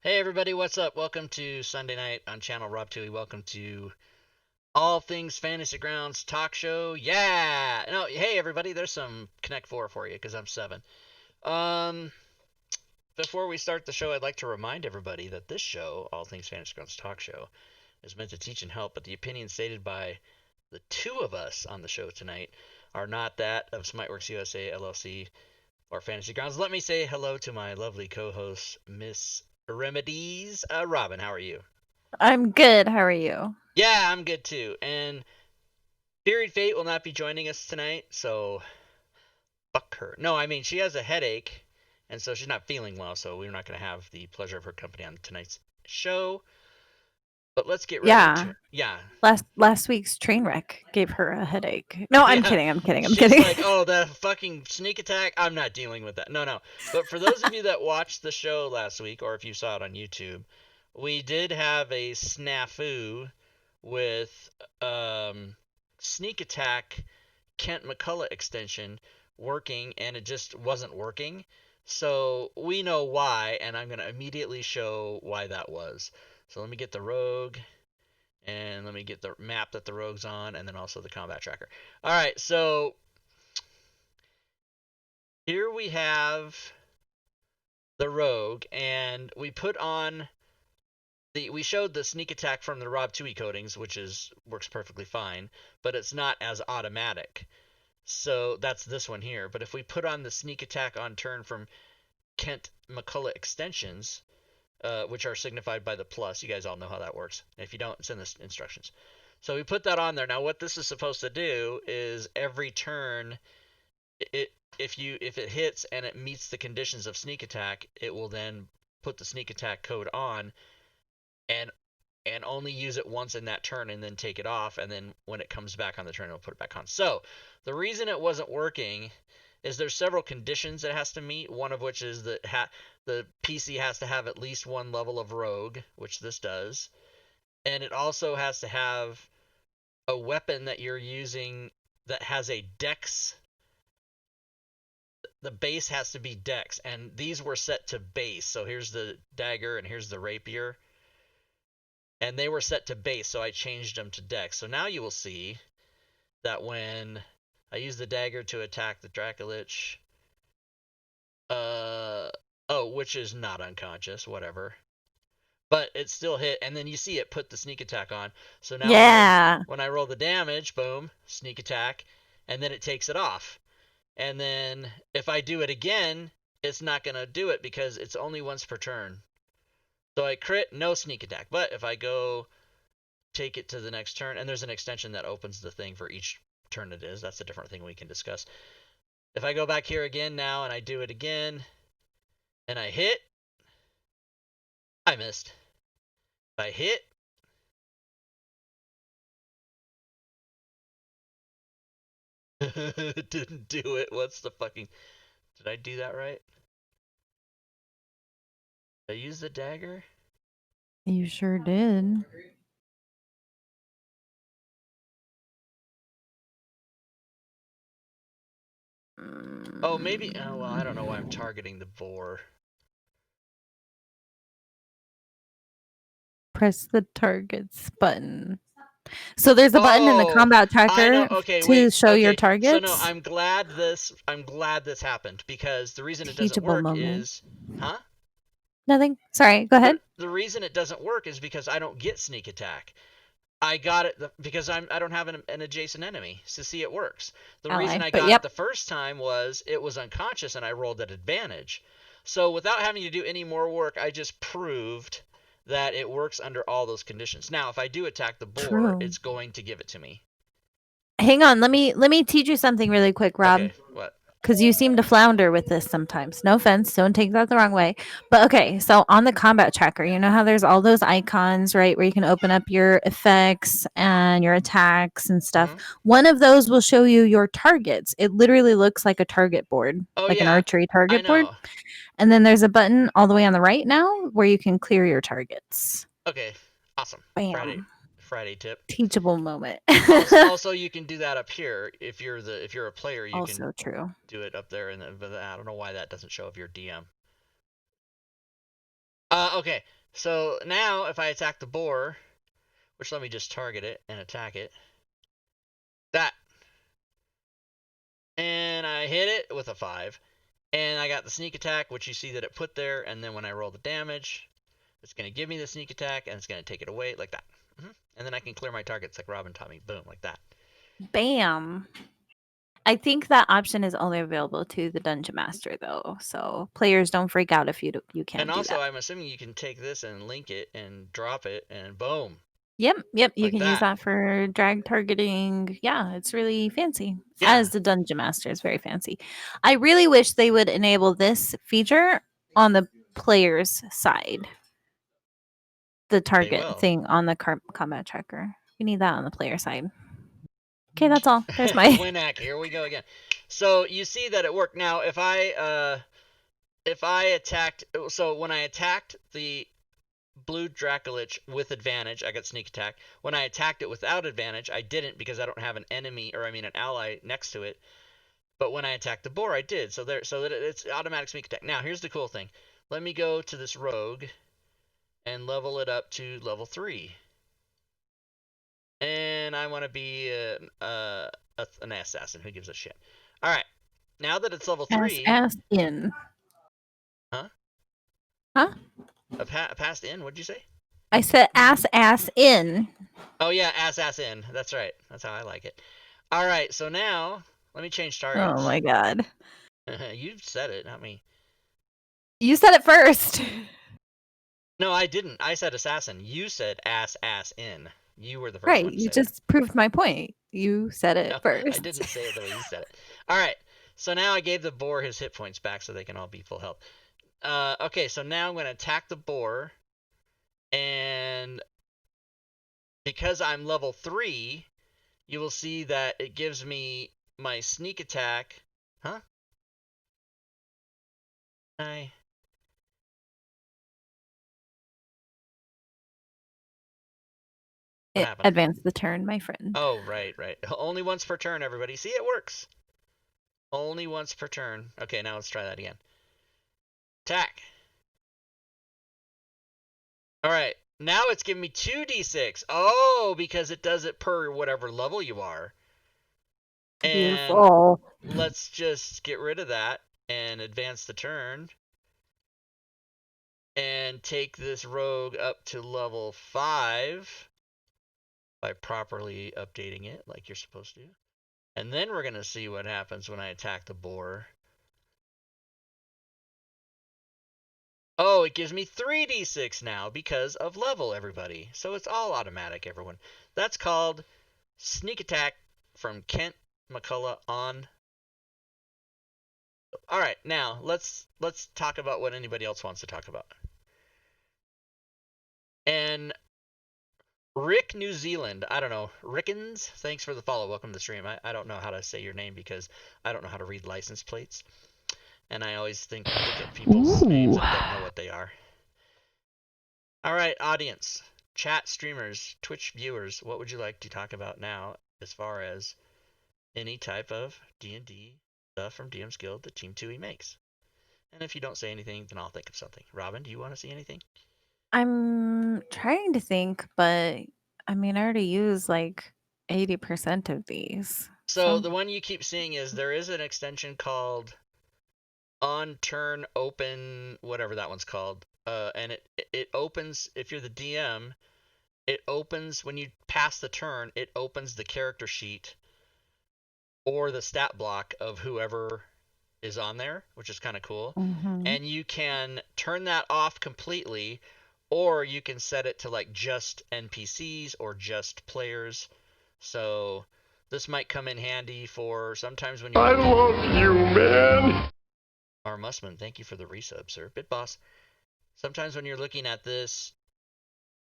Hey everybody, what's up? Welcome to Sunday Night on Channel Rob Tui. Welcome to All Things Fantasy Grounds Talk Show. Yeah! No, hey everybody, there's some Connect 4 for you because I'm 7. Um, Before we start the show, I'd like to remind everybody that this show, All Things Fantasy Grounds Talk Show, is meant to teach and help, but the opinions stated by the two of us on the show tonight are not that of Smiteworks USA LLC or Fantasy Grounds. Let me say hello to my lovely co-host, Miss Remedies. Robin, how are you? I'm good. How are you? Yeah, I'm good too. And Buried Fate will not be joining us tonight, so fuck her. No, I mean, she has a headache, and so she's not feeling well, so we're not going to have the pleasure of her company on tonight's show. But let's get right into Yeah. it. Yeah. Last week's train wreck gave her a headache. No, I'm Yeah. kidding. I'm kidding. I'm She's kidding. like, oh, the fucking sneak attack. I'm not dealing with that. No, no. But for those of you that watched the show last week, or if you saw it on YouTube, we did have a snafu with sneak attack Kent McCullough extension working, and it just wasn't working. So we know why, and I'm going to immediately show why that was. So let me get the rogue, and let me get the map that the rogue's on, and then also the combat tracker. All right, so here we have the rogue, and we put on we showed the sneak attack from the Rob Tui coatings, which works perfectly fine, but it's not as automatic. So that's this one here. But if we put on the sneak attack on turn from Kent McCullough extensions, which are signified by the plus, you guys all know how that works. If you don't, send the instructions. So we put that on there. Now what this is supposed to do is every turn, it if it hits and it meets the conditions of sneak attack, it will then put the sneak attack code on and only use it once in that turn and then take it off, and then when it comes back on the turn it'll put it back on. So the reason it wasn't working is there's several conditions it has to meet, one of which is that the PC has to have at least one level of rogue, which this does, and it also has to have a weapon that you're using that has a dex. The base has to be dex, and these were set to base. So here's the dagger and here's the rapier, and they were set to base, so I changed them to dex. So now you will see that when I use the dagger to attack the Dracolich, which is not unconscious, whatever, but it still hit, and then you see it put the sneak attack on. So now Yeah. when I roll the damage, boom, sneak attack, and then it takes it off. And then if I do it again, it's not gonna do it because it's only once per turn. So I crit, no sneak attack. But if I go take it to the next turn, and there's an extension that opens the thing for each turn it is. That's a different thing we can discuss. If I go back here again now and I do it again and I hit, I missed. If I hit, didn't do it. What's the fucking... Did I do that right? Did I use the dagger? You sure did. Oh, maybe... Oh, well, I don't know why I'm targeting the boar. Press the targets button. So there's a button in the Oh, combat I know. tracker Okay, to wait. show your Okay, so no, targets. I'm glad this happened because the reason it doesn't Teachable work moment. is, huh? Nothing. Sorry. Go ahead. The reason it doesn't work is because I don't get sneak attack. I got it because I don't have an adjacent enemy to see it works. The reason Ally. I But got it yep. the first time was it was unconscious and I rolled at advantage. So without having to do any more work, I just proved that it works under all those conditions. Now, if I do attack the boar, True. it's going to give it to me. Hang on. Let me teach you something really quick, Rob. Okay, what? Because you seem to flounder with this sometimes. No offense, don't take that the wrong way. But okay, so on the combat tracker, you know how there's all those icons, right, where you can open up your effects and your attacks and stuff. Mm-hmm. One of those will show you your targets. It literally looks like a target board, Oh like an yeah, archery I target board. know. And then there's a button all the way on the right now where you can clear your targets. Okay, awesome. Friday, Bam. Friday tip. Teachable moment. Also, you can do that up here if you're a player, you can Also true. do it up there, and but I don't know why that doesn't show if you're DM. Okay. So now if I attack the boar, which let me just target it and attack it. That. And I hit it with a 5. And I got the sneak attack, which you see that it put there. And then when I roll the damage, it's going to give me the sneak attack, and it's going to take it away like that. And then I can clear my targets like Robin taught me. Boom, like that. Bam. I think that option is only available to the dungeon master, though. So players don't freak out if you can't And do also, that. I'm assuming you can take this and link it and drop it, and boom. Yep. You Like can use that. that for drag targeting. Yeah, it's really fancy. Yeah. As the dungeon master is very fancy. I really wish they would enable this feature on the player's side. The They target will. thing on the combat tracker. We need that on the player side. Okay, that's all. There's my Winack, here we go again. So you see that it worked. Now, if I attacked, so when I attacked the blue Dracolich with advantage, I got sneak attack. When I attacked it without advantage, I didn't because I don't have an enemy, or I mean an ally next to it. But when I attacked the boar, I did. So that it's automatic sneak attack. Now, here's the cool thing. Let me go to this rogue and level it up to level 3. And I want to be an assassin. Who gives a shit? All right. Now that it's level 3, ass in. huh? Huh? Passed in. What'd you say? I said ass in. Oh yeah, assassin. That's right. That's how I like it. All right. So now let me change Oh targets. my god. You said it, not me. You said it first. No, I didn't. I said assassin. You said ass in. You were the first Right. one to You say it. just proved my point. You said it No, I first. didn't say it the way you said it. All right. So now I gave the boar his hit points back so they can all be full health. Okay, so now I'm going to attack the boar, and because I'm level 3, you will see that it gives me my sneak attack. Huh? I What It happened? advanced the turn, my friend. Oh, right. Only once per turn, everybody. See, it works. Only once per turn. Okay, now let's try that again. Attack. All right. Now it's giving me 2d6. Oh, because it does it per whatever level you are. And Beautiful. let's just get rid of that and advance the turn and take this rogue up to level 5 by properly updating it like you're supposed to. And then we're going to see what happens when I attack the boar. Oh, it gives me 3d6 now because of level, everybody. So it's all automatic, everyone. That's called Sneak Attack from Kent McCullough on. All right, now let's talk about what anybody else wants to talk about. And Rick New Zealand, I don't know, Rickens, thanks for the follow. Welcome to the stream. I don't know how to say your name because I don't know how to read license plates. And I always look at people's names and don't know what they are. All right, audience, chat, streamers, Twitch viewers, what would you like to talk about now as far as any type of D&D stuff from DM's Guild that Team 2E makes? And if you don't say anything, then I'll think of something. Robin, do you want to see anything? I'm trying to think, but I mean, I already used like 80% of these. So So, the one you keep seeing is there is an extension called On Turn Open, whatever that one's called. And it opens, if you're the DM, it opens when you pass the turn, it opens the character sheet or the stat block of whoever is on there, which is kind of cool. mhm. And you can turn that off completely, or you can set it to like just NPCs or just players. So this might come in handy for sometimes when you're I looking. love you, man. Our Mussman, thank you for the resub, sir. Bitboss. Sometimes when you're looking at this,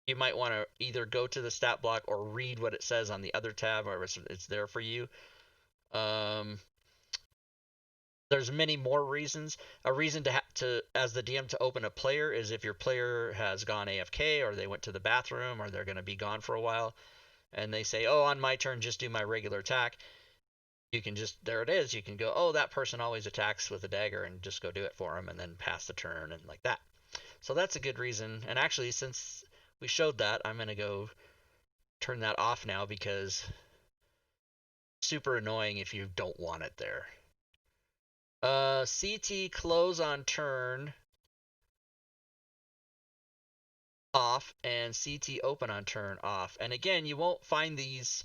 you might want to either go to the stat block or read what it says on the other tab, or it's there for you. There's many more reasons. A reason to as the DM to open a player is if your player has gone AFK or they went to the bathroom or they're going to be gone for a while, and they say, "Oh, on my turn, just do my regular attack." You can just there it is. You can go, "Oh, that person always attacks with a dagger," and just go do it for them, and then pass the turn and like that. So that's a good reason. And actually, since we showed that, I'm gonna go turn that off now because super annoying if you don't want it there. CT close on turn off and CT open on turn off. And again, you won't find these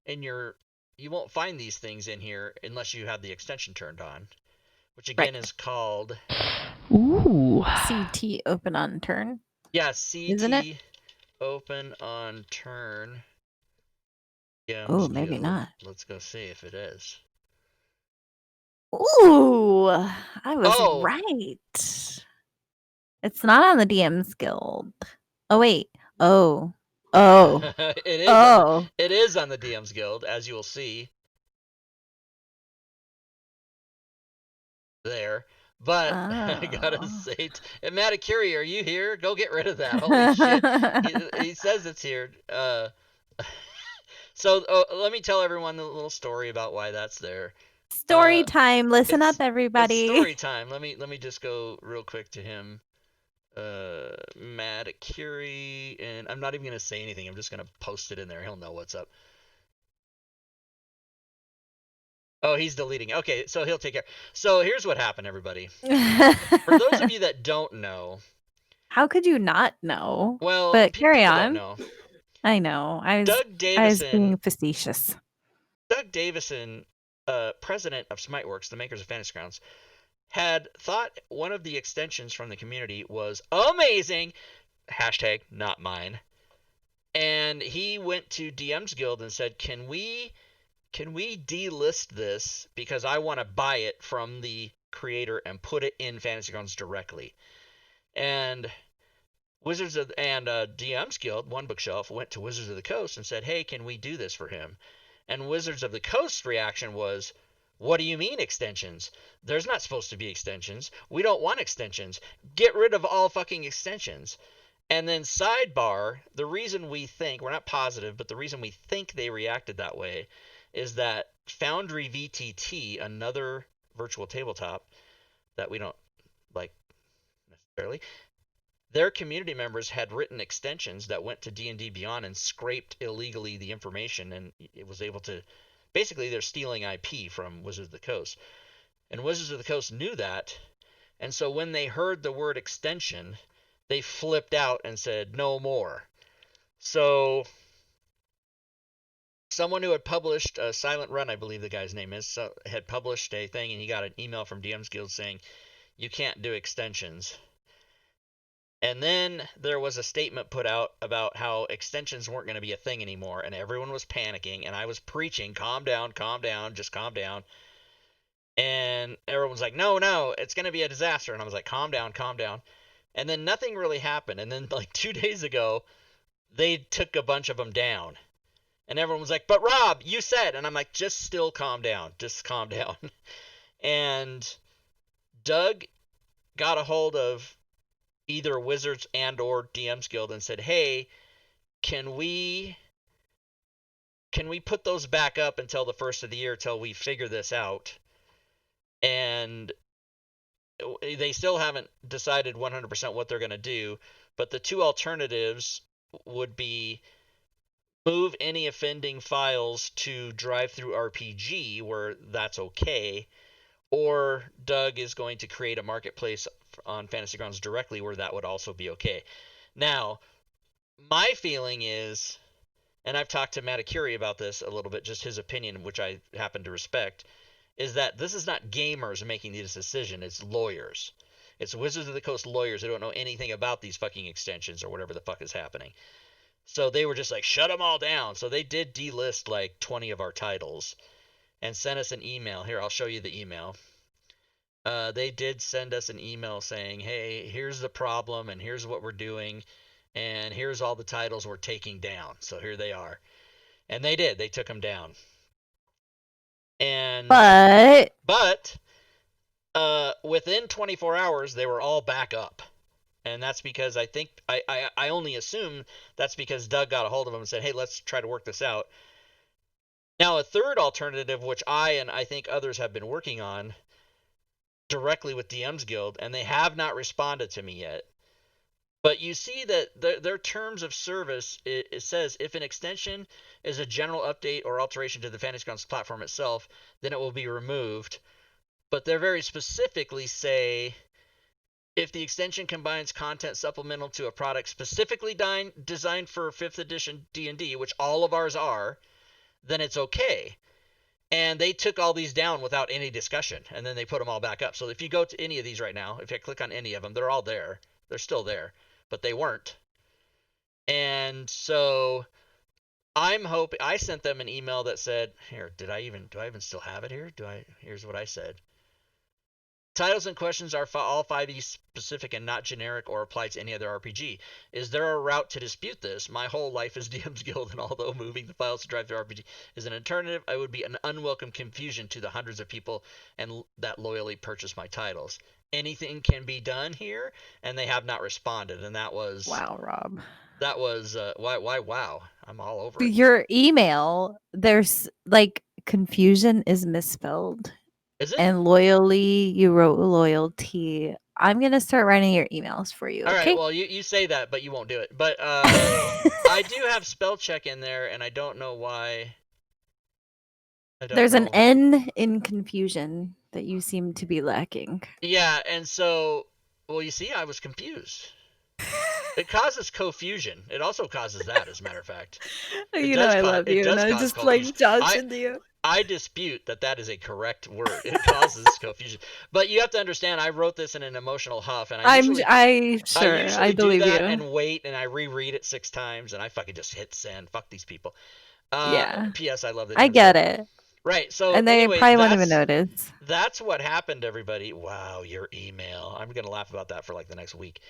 in your you won't find these things in here unless you have the extension turned on, which again Right. is called CT open on turn, yeah, isn't it? CT open on turn. Oh, Games maybe Guild. not. Let's go see if it is. Ooh, I was Oh, right. It's not on the DM's Guild. Oh wait. Oh. Oh. it is on the Oh. it is on the DM's Guild, as you will see there. But I gotta Oh. say, Matakuri, are you here? Go get rid of that. Holy shit! He says it's here. So let me tell everyone a little story about why that's there. Story time. Listen up, It's everybody. story time. Let me just go real quick to him. Matakuri, and I'm not even gonna say anything. I'm just gonna post it in there. He'll know what's up. Oh, he's deleting. Okay, so he'll take care. So here's what happened, everybody. For those of you that don't know, How could you not know? well, But carry people don't on. know. I know. Doug I was Davison, being facetious. Doug Davison, president of Smiteworks, the makers of Fantasy Grounds, had thought one of the extensions from the community was amazing. Hashtag not mine. And he went to DM's Guild and said, "Can we delist this because I want to buy it from the creator and put it in Fantasy Grounds directly?" And DM's Guild, One Bookshelf, went to Wizards of the Coast and said, "Hey, can we do this for him?" And Wizards of the Coast's reaction was, "What do you mean extensions? There's not supposed to be extensions. We don't want extensions. Get rid of all fucking extensions." And then sidebar, the reason we think, we're not positive, but the reason we think they reacted that way is that Foundry VTT, another virtual tabletop that we don't like necessarily, their community members had written extensions that went to D&D Beyond and scraped illegally the information, and it was able to, basically they're stealing IP from Wizards of the Coast. And Wizards of the Coast knew that, and so when they heard the word extension, they flipped out and said no more. So someone who had published Silent Run, I believe the guy's name is, had published a thing, and he got an email from DM's Guild saying you can't do extensions. And then there was a statement put out about how extensions weren't going to be a thing anymore, and everyone was panicking, and I was preaching, calm down, just calm down. And everyone's like, no, no, it's going to be a disaster. And I was like, calm down, calm down. And then nothing really happened. And then like 2 days ago, they took a bunch of them down. And everyone was like, but Rob, you said. And I'm like, just still calm down. Just calm down. And Doug got a hold of either Wizards and or DM's Guild and said, hey, can we put those back up until the first of the year till we figure this out? And they still haven't decided 100% what they're going to do, but the two alternatives would be move any offending files to Drive-Thru RPG where that's okay, or Doug is going to create a marketplace on Fantasy Grounds directly where that would also be okay. Now, my feeling is, and I've talked to Matakuri about this a little bit, just his opinion, which I happen to respect, is that this is not gamers making this decision, it's lawyers. It's Wizards of the Coast lawyers who don't know anything about these fucking extensions or whatever the fuck is happening. So they were just like, shut them all down. So they did delist like 20 of our titles and sent us an email. Here, I'll show you the email. They did send us an email saying, hey, here's the problem and here's what we're doing and here's all the titles we're taking down. So here they are. And they did. They took them down. And But but within 24 hours they were all back up. And that's because I think I only assume that's because Doug got a hold of them and said, hey, let's try to work this out. Now, a third alternative, which I and I think others have been working on directly with DM's Guild, and they have not responded to me yet, But you see that their terms of service, it says if an extension is a general update or alteration to the Fantasy Grounds platform itself, then it will be removed. But they very specifically say if the extension combines content supplemental to a product specifically designed for 5th edition D&D, which all of ours are, then it's okay. And they took all these down without any discussion, and then they put them all back up. So if you go to any of these right now, if I click on any of them, they're all there. They're still there, but they weren't. And so I'm hoping I sent them an email that said, "Here, do I even still have it here? Here's what I said. Titles and questions are all 5e specific and not generic or apply to any other RPG. Is there a route to dispute this? My whole life is DM's Guild, and although moving the files to drive through RPG is an alternative, I would be an unwelcome confusion to the hundreds of people and that loyally purchase my titles. Anything can be done here," and they have not responded. And that was Wow, Rob. why wow, I'm all over it. Your email, there's like confusion is misspelled. Is it? And loyally, you wrote loyalty. I'm gonna start writing your emails for you, All right, okay? well, you say that, but you won't do it. But I do have spell check in there, and I don't know why. I don't There's an know. N in confusion that you seem to be lacking. Yeah, and so, well, you see, I was confused. It causes confusion. It also causes that, as a matter of fact. It You know does I cause love you, and I cause just confusion. like I joshing you. I dispute that that is a correct word. It causes confusion. But you have to understand, I wrote this in an emotional huff, and I I sure I usually do believe that you. and wait, and I reread it 6 times, and I fucking just hit send. Fuck these people. Yeah, P.S. I love the I DM's get Guild. it, Right. So and they anyway, probably won't even notice. that's what happened, everybody. Wow, your email. I'm gonna laugh about that for like the next week.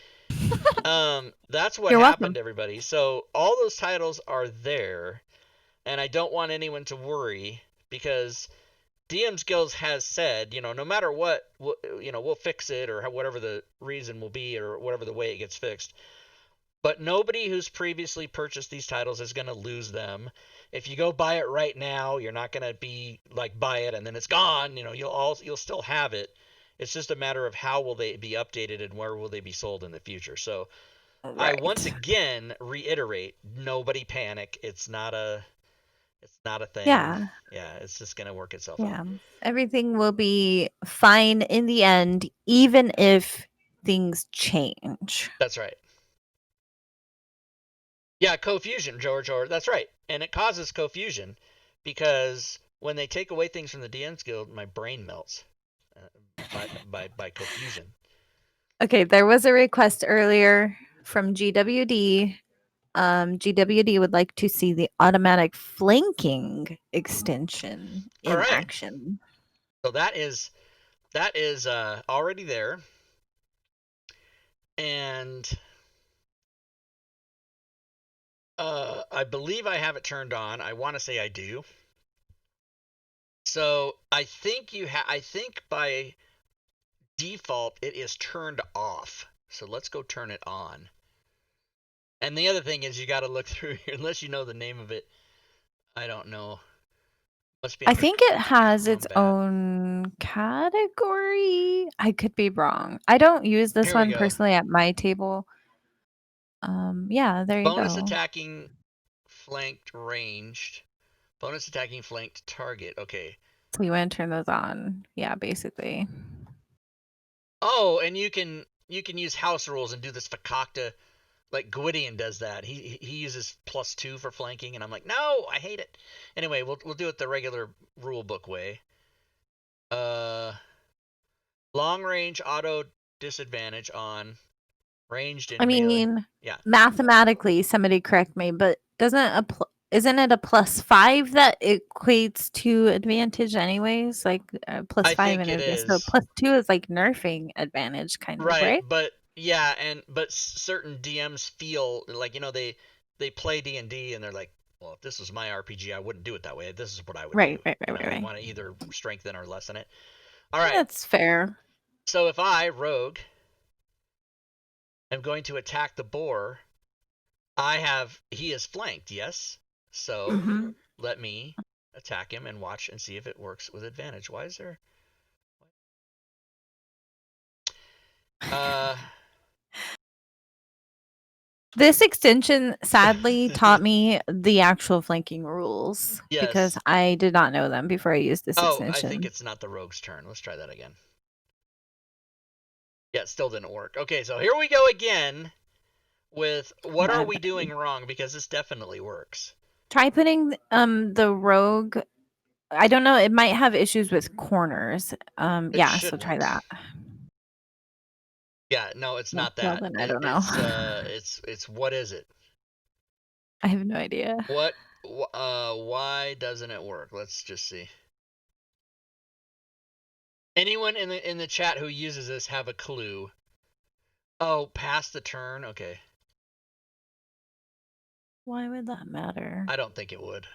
That's what You're happened, welcome. everybody. So all those titles are there, and I don't want anyone to worry because DM's Guilds has said, no matter what, we'll fix it or whatever the reason will be or whatever the way it gets fixed. But nobody who's previously purchased these titles is going to lose them. If you go buy it right now, you're not going to be like buy it and then it's gone. You'll still have it. It's just a matter of how will they be updated and where will they be sold in the future. So I once Right. again reiterate, nobody panic. It's not a thing. Yeah. Yeah, it's just going to work itself out. Yeah. Everything will be fine in the end, even if things change. That's right. Yeah, confusion, George, or that's right. And it causes confusion because when they take away things from the DM's Guild, my brain melts by confusion. Okay, there was a request earlier from GWD. GWD would like to see the automatic flanking extension All in right. action. So that is already there, and I believe I have it turned on. I want to say I do. So I think by default it is turned off. So let's go turn it on. And the other thing is you got to look through here unless you know the name of it. I don't know. Must be I under think it has its combat. own category. I could be wrong. I don't use this Here we one go. personally at my table. Yeah, there you Bonus go. attacking flanked ranged. Bonus attacking flanked target. Okay. So you want to turn those on. Yeah, basically. Oh, and you can use house rules and do this fakakta. Like Gwydion does that. He uses +2 for flanking, and I'm like, no, I hate it. Anyway, we'll do it the regular rule book way. Uh, long range auto disadvantage on ranged I and melee. mean, Yeah, mathematically, somebody correct me, but isn't it a +5 that equates to advantage anyways? Like I +5 think and it advantage. So is. +2 is like nerfing advantage, kind of, Right, right? but yeah, but certain DMs feel like they play D&D and they're like, well, if this was my RPG, I wouldn't do it that way. This is what I would Right, do. right, right, right, They right. want to either strengthen or lessen it. All right. That's fair. So if I, rogue, am going to attack the boar, he is flanked, yes? So Hmm. let me attack him and watch and see if it works with advantage. Why is there uh This extension sadly taught me the actual flanking rules because Yes. I did not know them before I used this Oh, I think extension. it's not the rogue's turn. Let's try that again. Yeah, it still didn't work. Okay, so here we go again with what are Bad we doing buddy. wrong, because this definitely works. Try putting the rogue. I don't know. It might have issues with corners. It Yeah. So try shouldn't. that. Yeah, no, it's not Well, that. then I It, don't know. it's what is it? I have no idea. Why doesn't it work? Let's just see. Anyone in the chat who uses this have a clue? Oh, past the turn. Okay. Why would that matter? I don't think it would.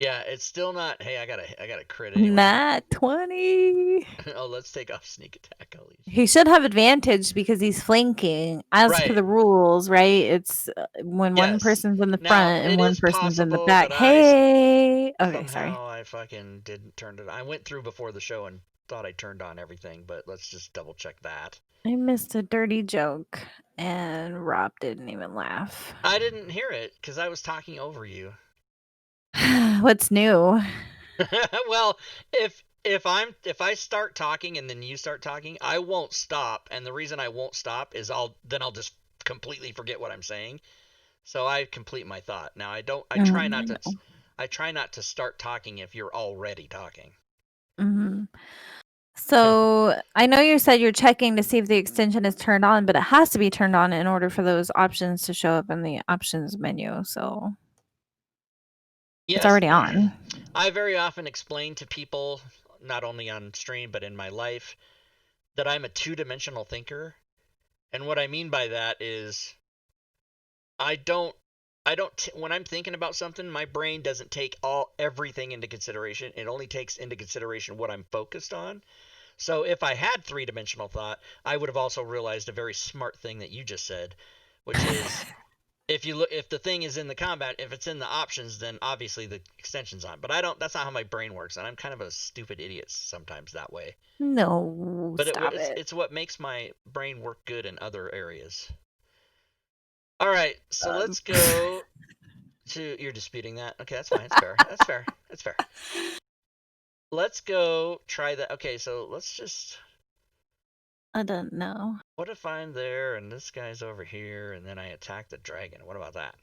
Yeah, it's still not. Hey, I got a crit anyway. Nat 20. Oh, let's take off sneak attack at least. He should have advantage because he's flanking. As per Right. the rules, right? It's when one Yes. person's in the Now front and it one is person's in the possible back. that I Hey. Okay, sorry. somehow I fucking didn't turn it. I went through before the show and thought I turned on everything, but let's just double check that. I missed a dirty joke and Rob didn't even laugh. I didn't hear it because I was talking over you. What's new? Well, if I start talking and then you start talking, I won't stop, and the reason I won't stop is I'll just completely forget what I'm saying. So I complete my thought. Now I try not to No. I try not to start talking if you're already talking. Mhm. So I know you said you're checking to see if the extension is turned on, but it has to be turned on in order for those options to show up in the options menu. So it's Yes, already on. I very often explain to people, not only on stream but in my life, that I'm a two-dimensional thinker. And what I mean by that is I don't when I'm thinking about something, my brain doesn't take everything into consideration. It only takes into consideration what I'm focused on. So if I had three-dimensional thought, I would have also realized a very smart thing that you just said, which is if the thing is in the combat, if it's in the options, then obviously the extension's on. But I don't. That's not how my brain works, and I'm kind of a stupid idiot sometimes that way. No, But stop it. it's what makes my brain work good in other areas. All right, so let's go to. You're disputing that. Okay, that's fine. It's fair. That's fair. That's fair. Let's go try that. Okay, so let's just. I don't know. What if I'm there and this guy's over here, and then I attack the dragon? What about that?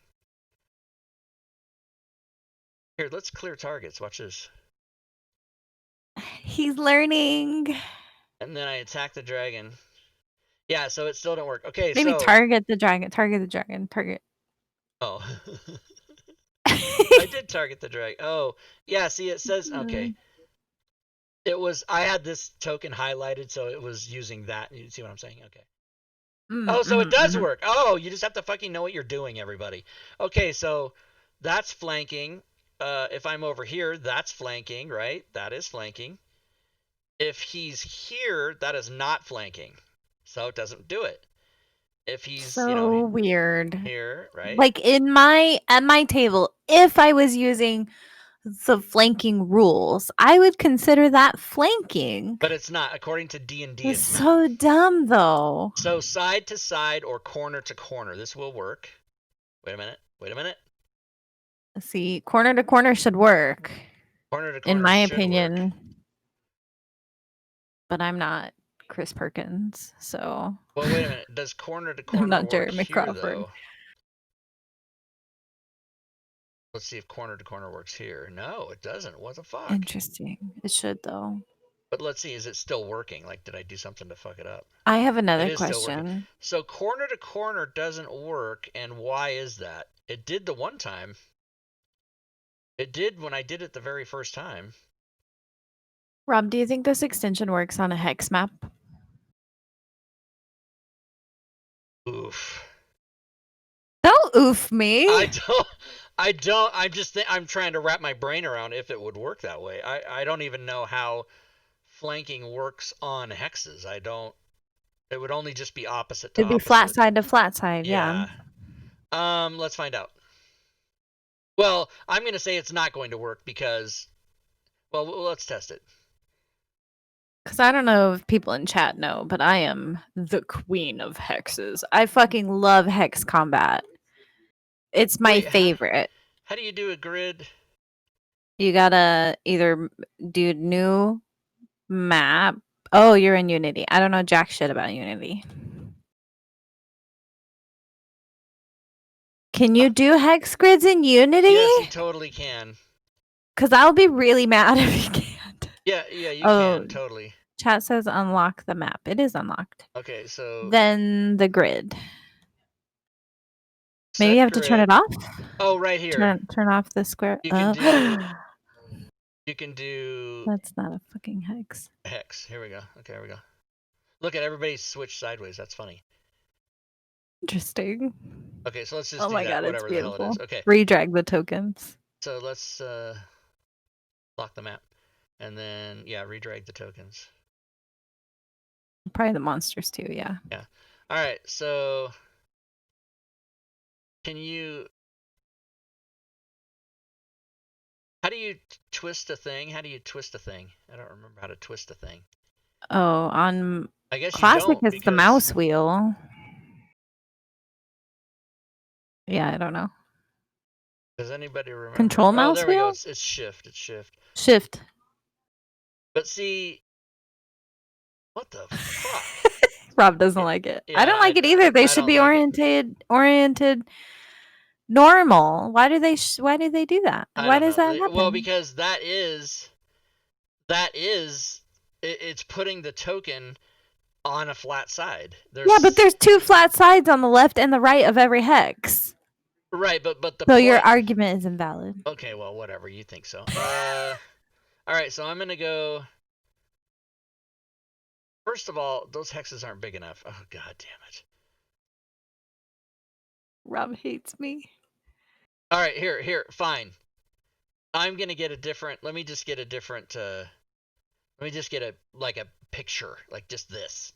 Here, let's clear targets. Watch this. He's learning. And then I attack the dragon. Yeah, so it still didn't work. Okay, Maybe so target the dragon. Target the dragon. Target. oh, I did target the dragon. Oh, yeah. See, it says okay. It was I had this token highlighted, so it was using that. You see what I'm saying? Okay. Oh, so it does work. Oh, you just have to fucking know what you're doing, everybody. Okay, so that's flanking. If I'm over here, that's flanking, right? That is flanking. If he's here, that is not flanking. So it doesn't do it. If he's, So weird. here, right? Like at my table, if I was using the flanking rules, I would consider that flanking. But it's not. According to D&D, It's it's not. so dumb though. So side to side or corner to corner, this will work. Wait a minute. Wait a minute. See, corner to corner should work, Corner to in corner my should work. opinion. But I'm not Chris Perkins, so Well, wait a minute. Does corner to I'm corner not work Jeremy here, Crawford. though? Let's see if corner to corner works here. No, it doesn't. What the fuck? Interesting. It should though. But let's see. Is it still working? Like, did I do something to fuck it up? I have It another is still working. question. So corner to corner doesn't work, and why is that? It did the one time. It did when I did it the very first time. Rob, do you think this extension works on a hex map? Oof. Don't oof me. I don't. I'm trying to wrap my brain around if it would work that way. I don't even know how flanking works on hexes. I don't. It would only just be opposite to It'd be flat opposite. side to flat side, yeah. Yeah. Let's find out. Well, I'm going to say it's not going to work because, well, let's test it. Because I don't know if people in chat know, but I am the queen of hexes. I fucking love hex combat. It's my Wait, favorite. how do you do a grid? You gotta either do new map. Oh, you're in Unity. I don't know jack shit about Unity. Can you do hex grids in Unity? Yes, you totally can. Because I'll be really mad if you can't. Yeah, you Oh, can totally. chat says unlock the map. It is unlocked. Okay, so Then the grid. Maybe set you have to turn grid. it off. Oh, right here. Turn off the square. You can Oh, do. You can do that's not a fucking hex. hex. Here we go. Okay, here we go. Look at everybody switch sideways. That's funny. Interesting. Okay, so let's just Oh do my that, god, it's whatever the hell it beautiful. is. Okay, Redrag the tokens. so let's lock the map, and then yeah, redrag the tokens. Probably the monsters too. Yeah. Yeah. All right. So can you? How do you twist a thing? How do you twist a thing? I don't remember how to twist a thing. Oh, on I guess you classic, don't it's the because. mouse wheel. Yeah, I don't know. Does anybody remember? Control Oh, mouse there we go. wheel? It's shift. It's shift. Shift. But see, what the fuck? Rob doesn't like it. Yeah, I don't like it either. They I should don't be like it. oriented normal. Why do they do that? I Why don't does know. that Well, happen? because it's putting the token on a flat side. Yeah, but there's two flat sides on the left and the right of every hex. right, but the So point. your argument is invalid. Okay, well, whatever you think so. All right, so I'm gonna go. First of all, those hexes aren't big enough. Oh god damn it! Rob hates me. All right, here, fine. I'm gonna get a different. Let me just get a different. Let me just get a picture, like just this,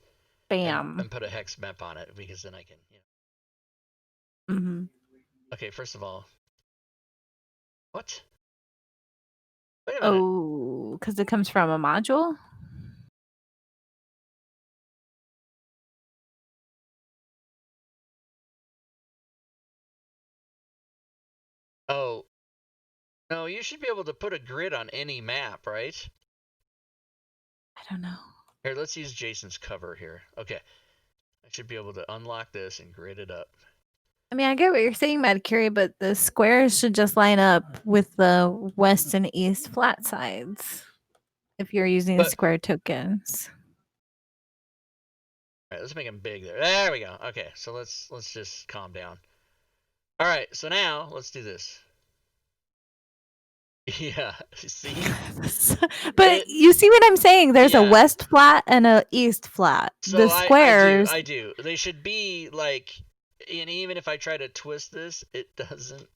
Bam. and put a hex map on it because then I can. Mm-hmm. Okay, first of all, what? Wait a minute. Oh, because it comes from a module? Oh, no, you should be able to put a grid on any map, right? I don't know. Here, let's use Jason's cover here. Okay, I should be able to unlock this and grid it up. I mean, I get what you're saying, Mad Curie, but the squares should just line up with the west and east flat sides if you're using square tokens. All right, let's make them big there. There we go. Okay, so let's just calm down. All right, so now let's do this. Yeah, see? But you see what I'm saying? There's a west flat and a east flat. So the squares. I do. They should be like, and even if I try to twist this, it doesn't.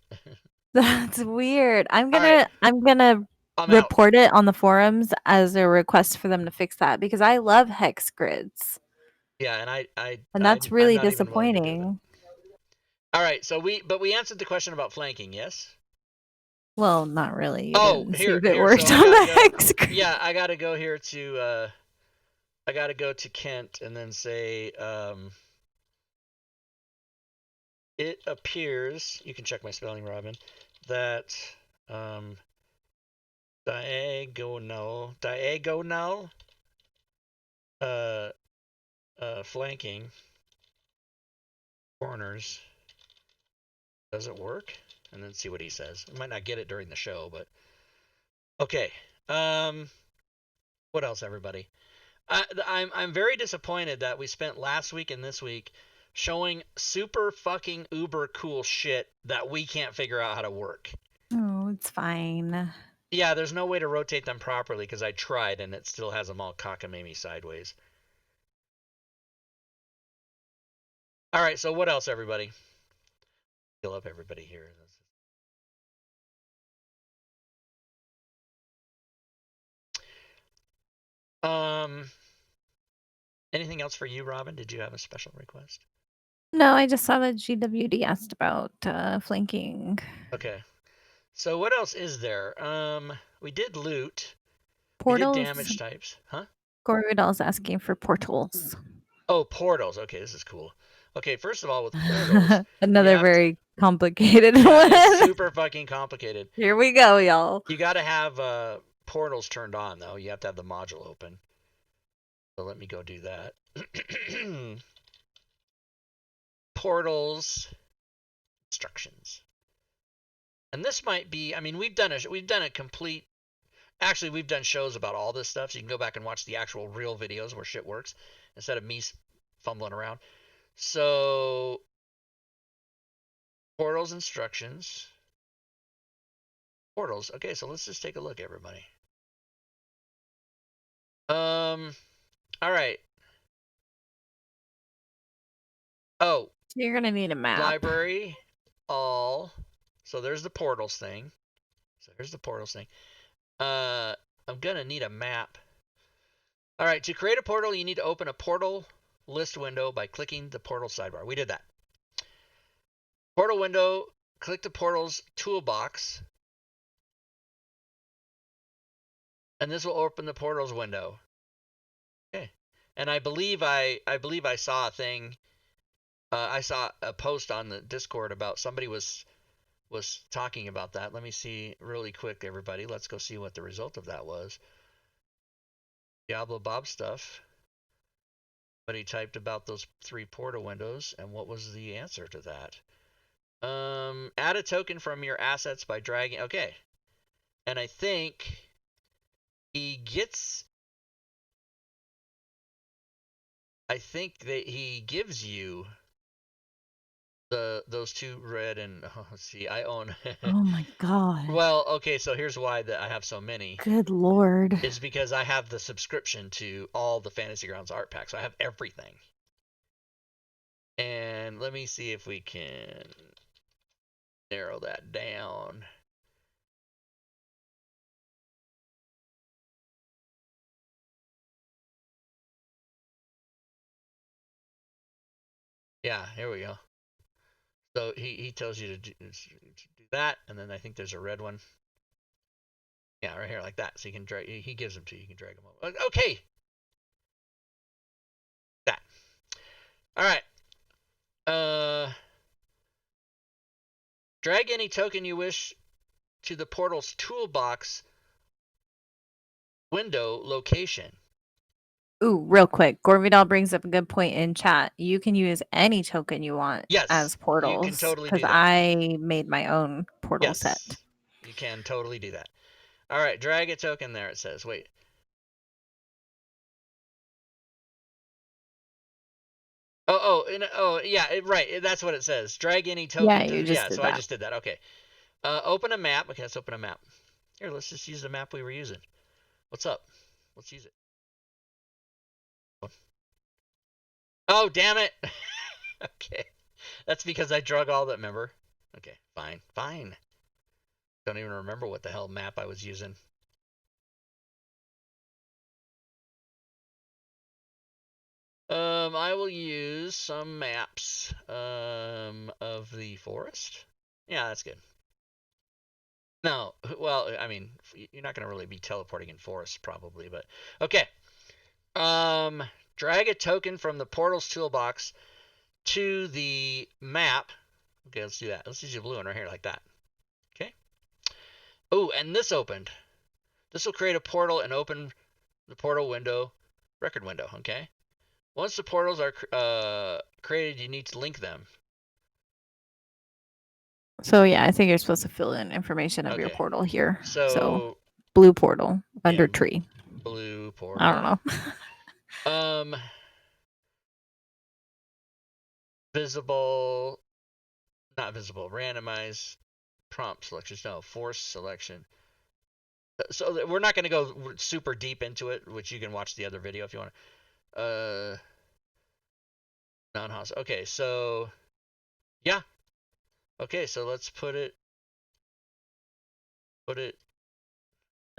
That's weird. I'm gonna report it on the forums as a request for them to fix that because I love hex grids. Yeah, and that's really disappointing. All right, so we answered the question about flanking, yes? Well, not really. Here it worked on the hex grid. Yeah, I gotta go here to I gotta go to Kent and then say it appears, you can check my spelling, Robin, that diagonal flanking corners doesn't work, and then see what he says. I might not get it during the show, but okay. What else, everybody? I'm very disappointed that we spent last week and this week showing super fucking uber cool shit that we can't figure out how to work. Oh, it's fine. Yeah, there's no way to rotate them properly because I tried and it still has them all cockamamie sideways. All right, so what else, everybody? Fill up everybody here. Anything else for you, Robin? Did you have a special request? No, I just saw that GWD asked about flanking. Okay. So what else is there? We did loot. Portals. We did damage types. Huh? Gorvidal's asking for portals. Oh, portals. Okay, this is cool. Okay, first of all, with portals, you Another have to. very complicated Yeah, it's one. super fucking complicated. Here we go, y'all. You got to have portals turned on though. You have to have the module open. So let me go do that. Portals instructions. And this might be. I mean, we've done a complete. Actually, we've done shows about all this stuff, so you can go back and watch the actual real videos where shit works instead of me fumbling around. So portals instructions. Portals. Okay, so let's just take a look, everybody. All right. Oh, So you're gonna need a map. library, all. So there's the portals thing. So here's the portals thing. I'm gonna need a map. All right, to create a portal, you need to open a portal list window by clicking the portal sidebar. We did that. Portal window, click the portal's toolbox, and this will open the portals window. Okay. And I believe I saw a thing. I saw a post on the Discord about somebody was talking about that. Let me see really quick, everybody. Let's go see what the result of that was. Diablo Bob stuff. But he typed about those 3 portal windows, and what was the answer to that? Add a token from your assets by dragging. Okay, and I think he gets. I think that he gives you those 2 red and let's see. I own. Oh my god. Well, okay, so here's why that I have so many. Good lord. Is because I have the subscription to all the Fantasy Grounds art packs. So I have everything. And let me see if we can narrow that down. Yeah, here we go. So he tells you to do that, and then I think there's a red one. Yeah, right here like that. So you can drag. He gives them to you. You can drag them over. Okay. That. All right. Drag any token you wish to the portal's toolbox window location. Ooh, real quick. Gorvidal brings up a good point in chat. You can use any token you want Yes, as you can portals totally because do that. I made my own portal set. Yes, you can totally do that. All right, drag a token there. It says, wait. Yeah, right. That's what it says. Drag any token Yeah, to you the, just yeah. did So I that. just did that. Okay. Open a map. Okay, let's open a map. Here, let's just use the map we were using. What's up? Let's use it. Oh, damn it. Okay. That's because I drug all that, remember? Okay, fine. Fine. Don't even remember what the hell map I was using. I will use some maps of the forest. Yeah, that's good. No, well, I mean, you're not going to really be teleporting in forests probably, but okay. Drag a token from the portal's toolbox to the map. Okay, let's do that. Let's use the blue one right here like that. Okay. Oh, and this opened. This will create a portal and open the portal window, record window, okay? Once the portals are created, you need to link them. So yeah, I think you're supposed to fill in information of your Okay. portal here. So Blue portal yeah, under tree. blue I don't portal. know. Visible, not visible, randomized prompt selections. No, force selection. So we're not going to go super deep into it, which you can watch the other video if you want. Non-hostile. Okay, so yeah. Okay, so let's put it.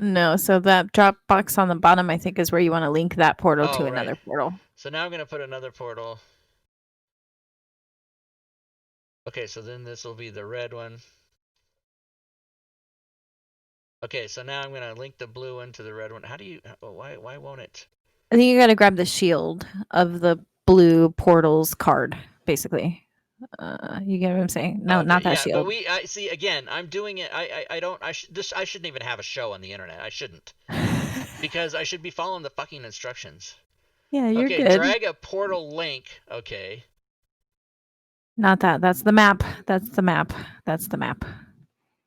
No, so that drop box on the bottom, I think, is where you want to link that portal to Oh, right. another portal. So now I'm going to put another portal. Okay, so then this will be the red one. Okay, so now I'm going to link the blue one to the red one. How do you, why won't it? I think you got to grab the shield of the blue portals card, basically. You get what I'm saying? No, Okay, not that yeah, but shield. I see again. I'm doing it. I don't. I shouldn't even have a show on the internet. I shouldn't because I should be following the fucking instructions. Yeah, you're Okay, good. drag a portal link. Okay, Not that. That's the map. That's the map. That's the map.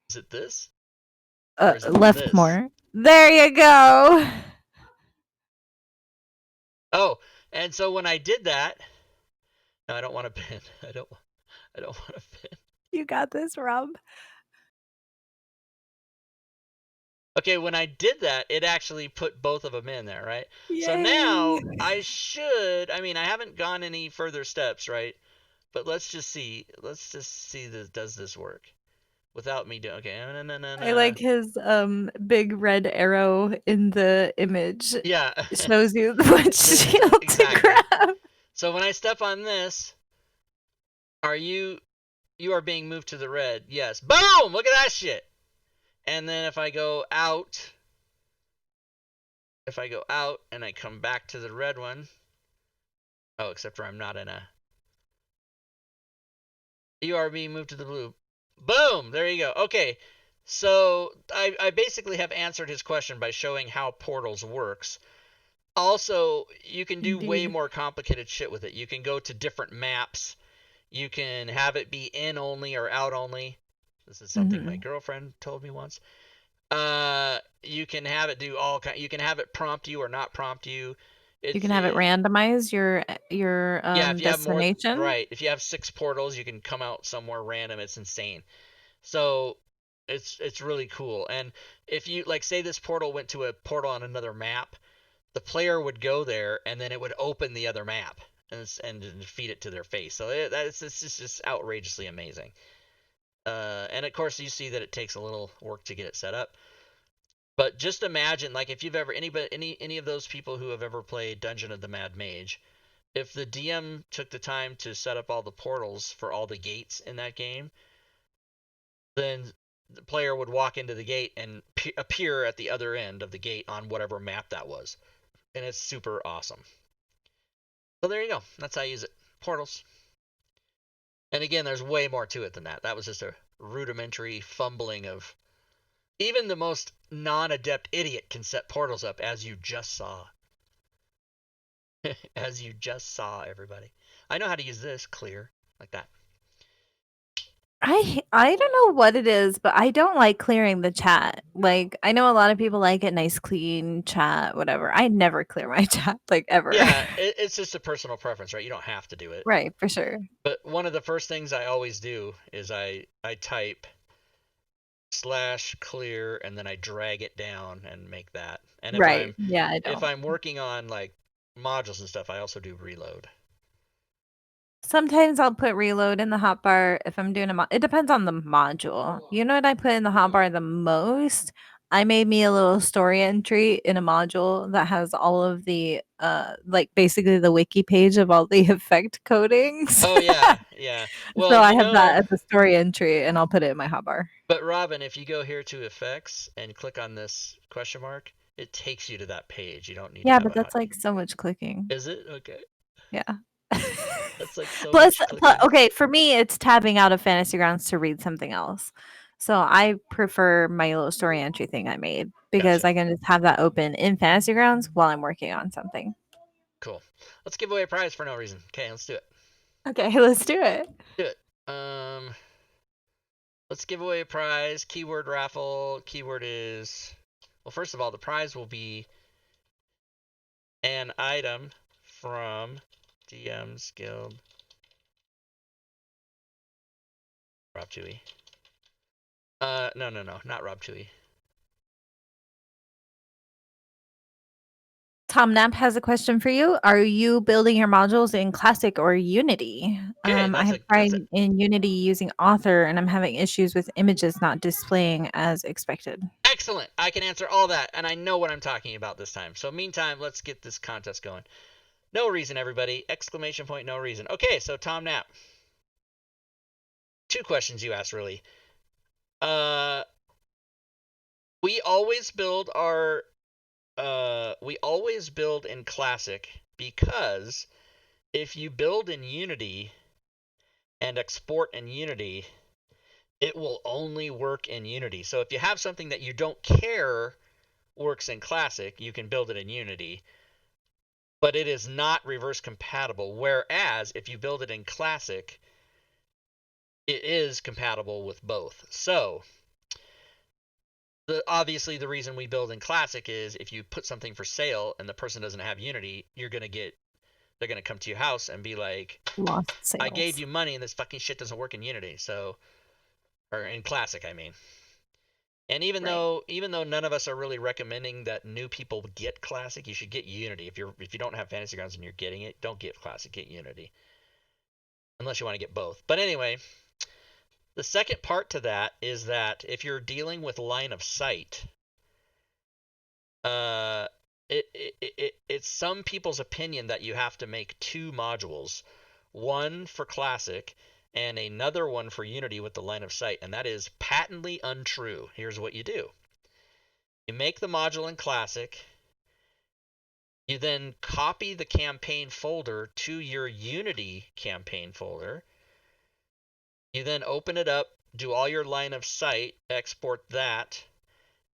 is it this or is it Left this? more. There you go. Oh, and so when I did that, no, I don't want to pin. I don't. I don't want to pin. You got this, Rob. Okay, when I did that, it actually put both of them in there, right? So Yay. now I should. I mean, I haven't gone any further steps, right? But let's just see. Let's just see. Does this work without me doing? Okay, no, no, no, I no. like his big red arrow in the image. Yeah, It shows you what shield to exactly. grab. So when I step on this, are you are being moved to the red? Yes. Boom! Look at that shit. And then if I go out and I come back to the red one, oh, except for I'm not in a. You are being moved to the blue. Boom! There you go. Okay. So I basically have answered his question by showing how portals works. Also, you can do way Indeed. more complicated shit with it. You can go to different maps. You can have it be in only or out only. This is something my Hmm. girlfriend told me once. You can have it do all kind. You can have it prompt you or not prompt you. You It's can have it randomize your yeah. If you have more, destination. right? If you have 6 portals, you can come out somewhere random. It's insane. So it's really cool. And if you like, say this portal went to a portal on another map, the player would go there and then it would open the other map and feed it to their face. So it's just outrageously amazing. And of course, you see that it takes a little work to get it set up. But just imagine, like, if you've ever any of those people who have ever played Dungeon of the Mad Mage, if the DM took the time to set up all the portals for all the gates in that game, then the player would walk into the gate and appear at the other end of the gate on whatever map that was, and it's super awesome. So there you go. That's how I use it. Portals. And again, there's way more to it than that. That was just a rudimentary fumbling of even the most non-adept idiot can set portals up, as you just saw. As you just saw, everybody. I know how to use this clear like that. I don't know what it is, but I don't like clearing the chat. Like I know a lot of people like it nice, clean chat, whatever. I never clear my chat, like ever. Yeah, it's just a personal preference, right? You don't have to do it. Right, for sure. But one of the first things I always do is I type slash clear and then I drag it down and make that. And Right. Yeah, I if don't. I'm working on like modules and stuff, I also do reload. Sometimes I'll put reload in the hotbar if I'm doing it depends on the module. You know what I put in the hotbar the most? I made me a little story entry in a module that has all of the like basically the wiki page of all the effect codings. Oh yeah, yeah. So Well, I have that as a story entry and I'll put it in my hotbar. but Robin, if you go here to effects and click on this question mark, it takes you to that page. You don't need to Yeah, have but a hot. that's like so much clicking. Is it? Okay. Yeah. That's like so Plus, much clicking. okay, for me, it's tabbing out of Fantasy Grounds to read something else. So I prefer my little story entry thing I made because Gotcha. I can just have that open in Fantasy Grounds while I'm working on something. Cool. Let's give away a prize for no reason. Okay, let's do it. Okay, let's do it. Do it. Let's give away a prize. Keyword raffle. Keyword is, well, first of all, the prize will be an item from DM's Guild. Rob Chewy. No, not Rob Chewy. Tom Knapp has a question for you. Are you building your modules in Classic or Unity? Okay, I have that's tried a in Unity using Author and I'm having issues with images not displaying as expected. excellent. I can answer all that, and I know what I'm talking about this time. So, meantime, let's get this contest going. No reason, everybody! Exclamation point! No reason. Okay, so Tom Knapp. 2 questions you asked, really. We always build our we always build in Classic because if you build in Unity and export in Unity, it will only work in Unity. So if you have something that you don't care works in Classic, you can build it in Unity, but it is not reverse compatible. Whereas if you build it in Classic, it is compatible with both. So obviously the reason we build in Classic is if you put something for sale and the person doesn't have Unity, they're going to come to your house and be like, Lost I gave sales. you money and this fucking shit doesn't work in Unity. So, or in Classic, I mean. And Right. even though none of us are really recommending that new people get Classic, you should get Unity. If you don't have Fantasy Grounds and you're getting it, don't get Classic, get Unity. Unless you want to get both. But anyway, the second part to that is that if you're dealing with line of sight, uh, it's some people's opinion that you have to make two modules, one for Classic and another one for Unity with the line of sight, and that is patently untrue. Here's what you do. You make the module in Classic, you then copy the campaign folder to your Unity campaign folder, you then open it up, do all your line of sight, export that.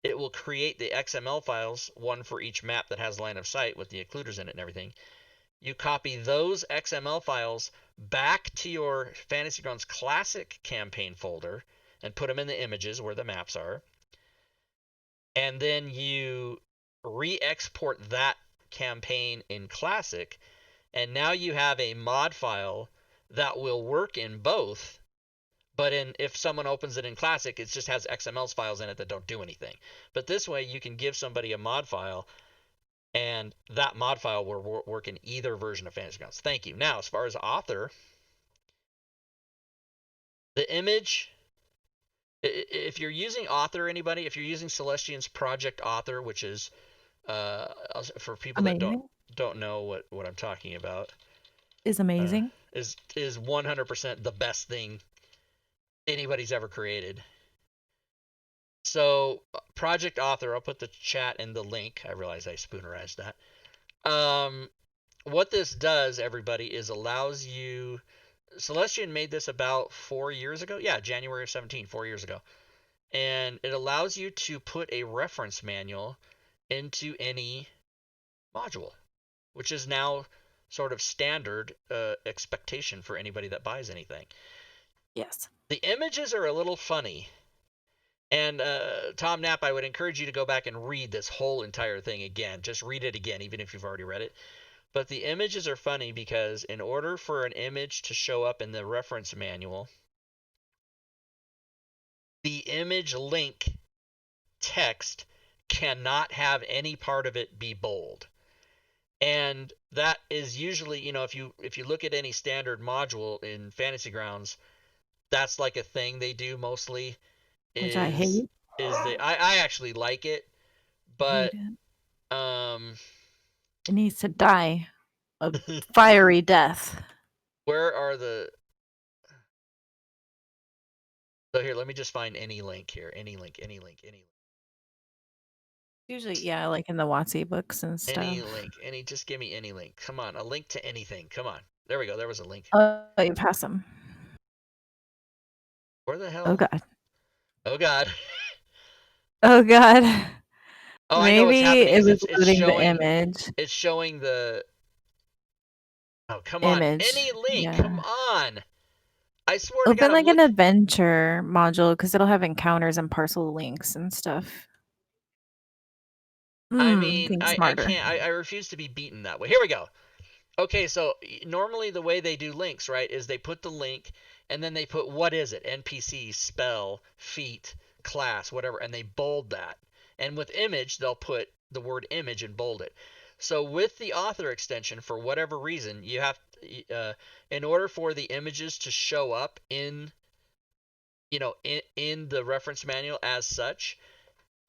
It will create the XML files, one for each map that has line of sight with the occluders in it and everything. You copy those XML files back to your Fantasy Grounds Classic campaign folder and put them in the images where the maps are. And then you re-export that campaign in Classic. And now you have a mod file that will work in both. But if someone opens it in Classic, it just has XML files in it that don't do anything. But this way, you can give somebody a mod file, and that mod file will work in either version of Fantasy Grounds. Thank you. Now, as far as author, the image, if you're using author, anybody, if you're using Celestian's Project Author, which is for people that Amazing. don't know what I'm talking about, Is uh, amazing. is 100% the best thing anybody's ever created. So, Project Author, I'll put the chat in the link. I realize I spoonerized that. What this does, everybody, is allows you. Celestian made this about 4 years ago. Yeah, January of 17, 4 years ago. And it allows you to put a reference manual into any module, which is now sort of standard expectation for anybody that buys anything. Yes. The images are a little funny. And Tom Knapp, I would encourage you to go back and read this whole entire thing again. Just read it again, even if you've already read it. But the images are funny because in order for an image to show up in the reference manual, the image link text cannot have any part of it be bold. And that is usually, if you look at any standard module in Fantasy Grounds, that's like a thing they do mostly Which I is hate. I actually like it, Hate but it. um It needs to die a fiery death. where are the so here, let me just find any link here. Any link. Usually, yeah, like in the WotC books and Any stuff. link. Just give me any link. Come on, a link to anything. Come on. There we go. There was a link. Oh, you pass them. Where the Oh hell? god. Oh God. Oh god. Oh, I know what's Maybe happening it is was it's loading the showing image. the oh, come on. Image. Any link. Come Yeah. on. I swear to God, Open I'm like an look adventure module because it'll have encounters and parcel links and stuff. I mean, Think I smarter. can't I refuse to be beaten that way. Here we go. Okay, so normally the way they do links, right, is they put the link and then they put what is it? NPC, spell, feat, class, whatever, and they bold that. And with image, they'll put the word image and bold it. So with the author extension, for whatever reason, you have in order for the images to show up in the reference manual as such,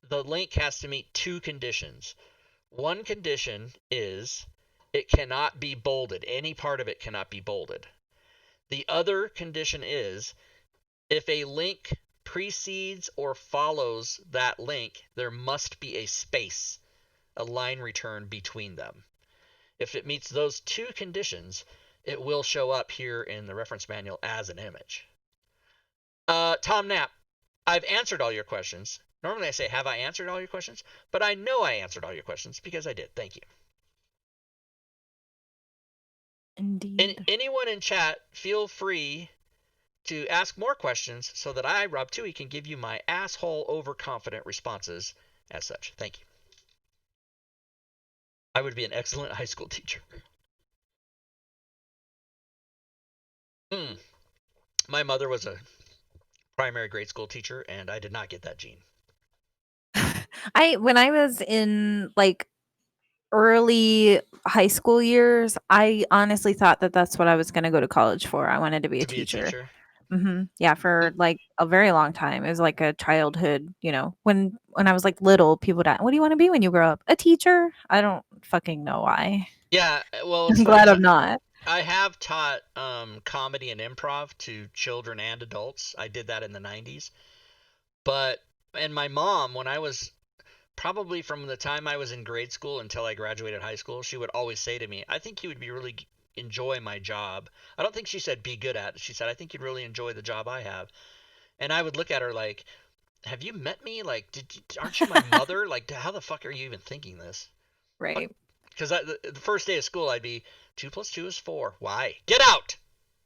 the link has to meet two conditions. One condition is it cannot be bolded. Any part of it cannot be bolded. The other condition is if a link precedes or follows that link, there must be a space a line return between them. If it meets those two conditions, it will show up here in the reference manual as an image. Tom Knapp, I've answered all your questions. Normally I say, have I answered all your questions? But I know I answered all your questions because I did. Thank you. Indeed. Anyone in chat, feel free to ask more questions so that I, Rob Toohey, can give you my asshole overconfident responses as such. Thank you. I would be an excellent high school teacher. My mother was a primary grade school teacher, and I did not get that gene. When I was in like early high school years, I honestly thought that that's what I was going to go to college for. I wanted to be a To be a teacher. teacher? Yeah, for like a very long time. It was like a childhood, when I was like little, people would ask, "What do you want to be when you grow up?" A teacher? I don't fucking know why. Yeah, well, it's I'm funny glad because I'm not. I have taught comedy and improv to children and adults. I did that in the 90s. And my mom, when I was probably from the time I was in grade school until I graduated high school, she would always say to me, I think you would be really enjoy my job. I don't think she said be good at it. She said, I think you'd really enjoy the job I have. And I would look at her like, have you met me? Like, aren't you my mother? Like, how the fuck are you even thinking this? Right. Because the first day of school, I'd be 2 plus 2 is 4. Why? Get out!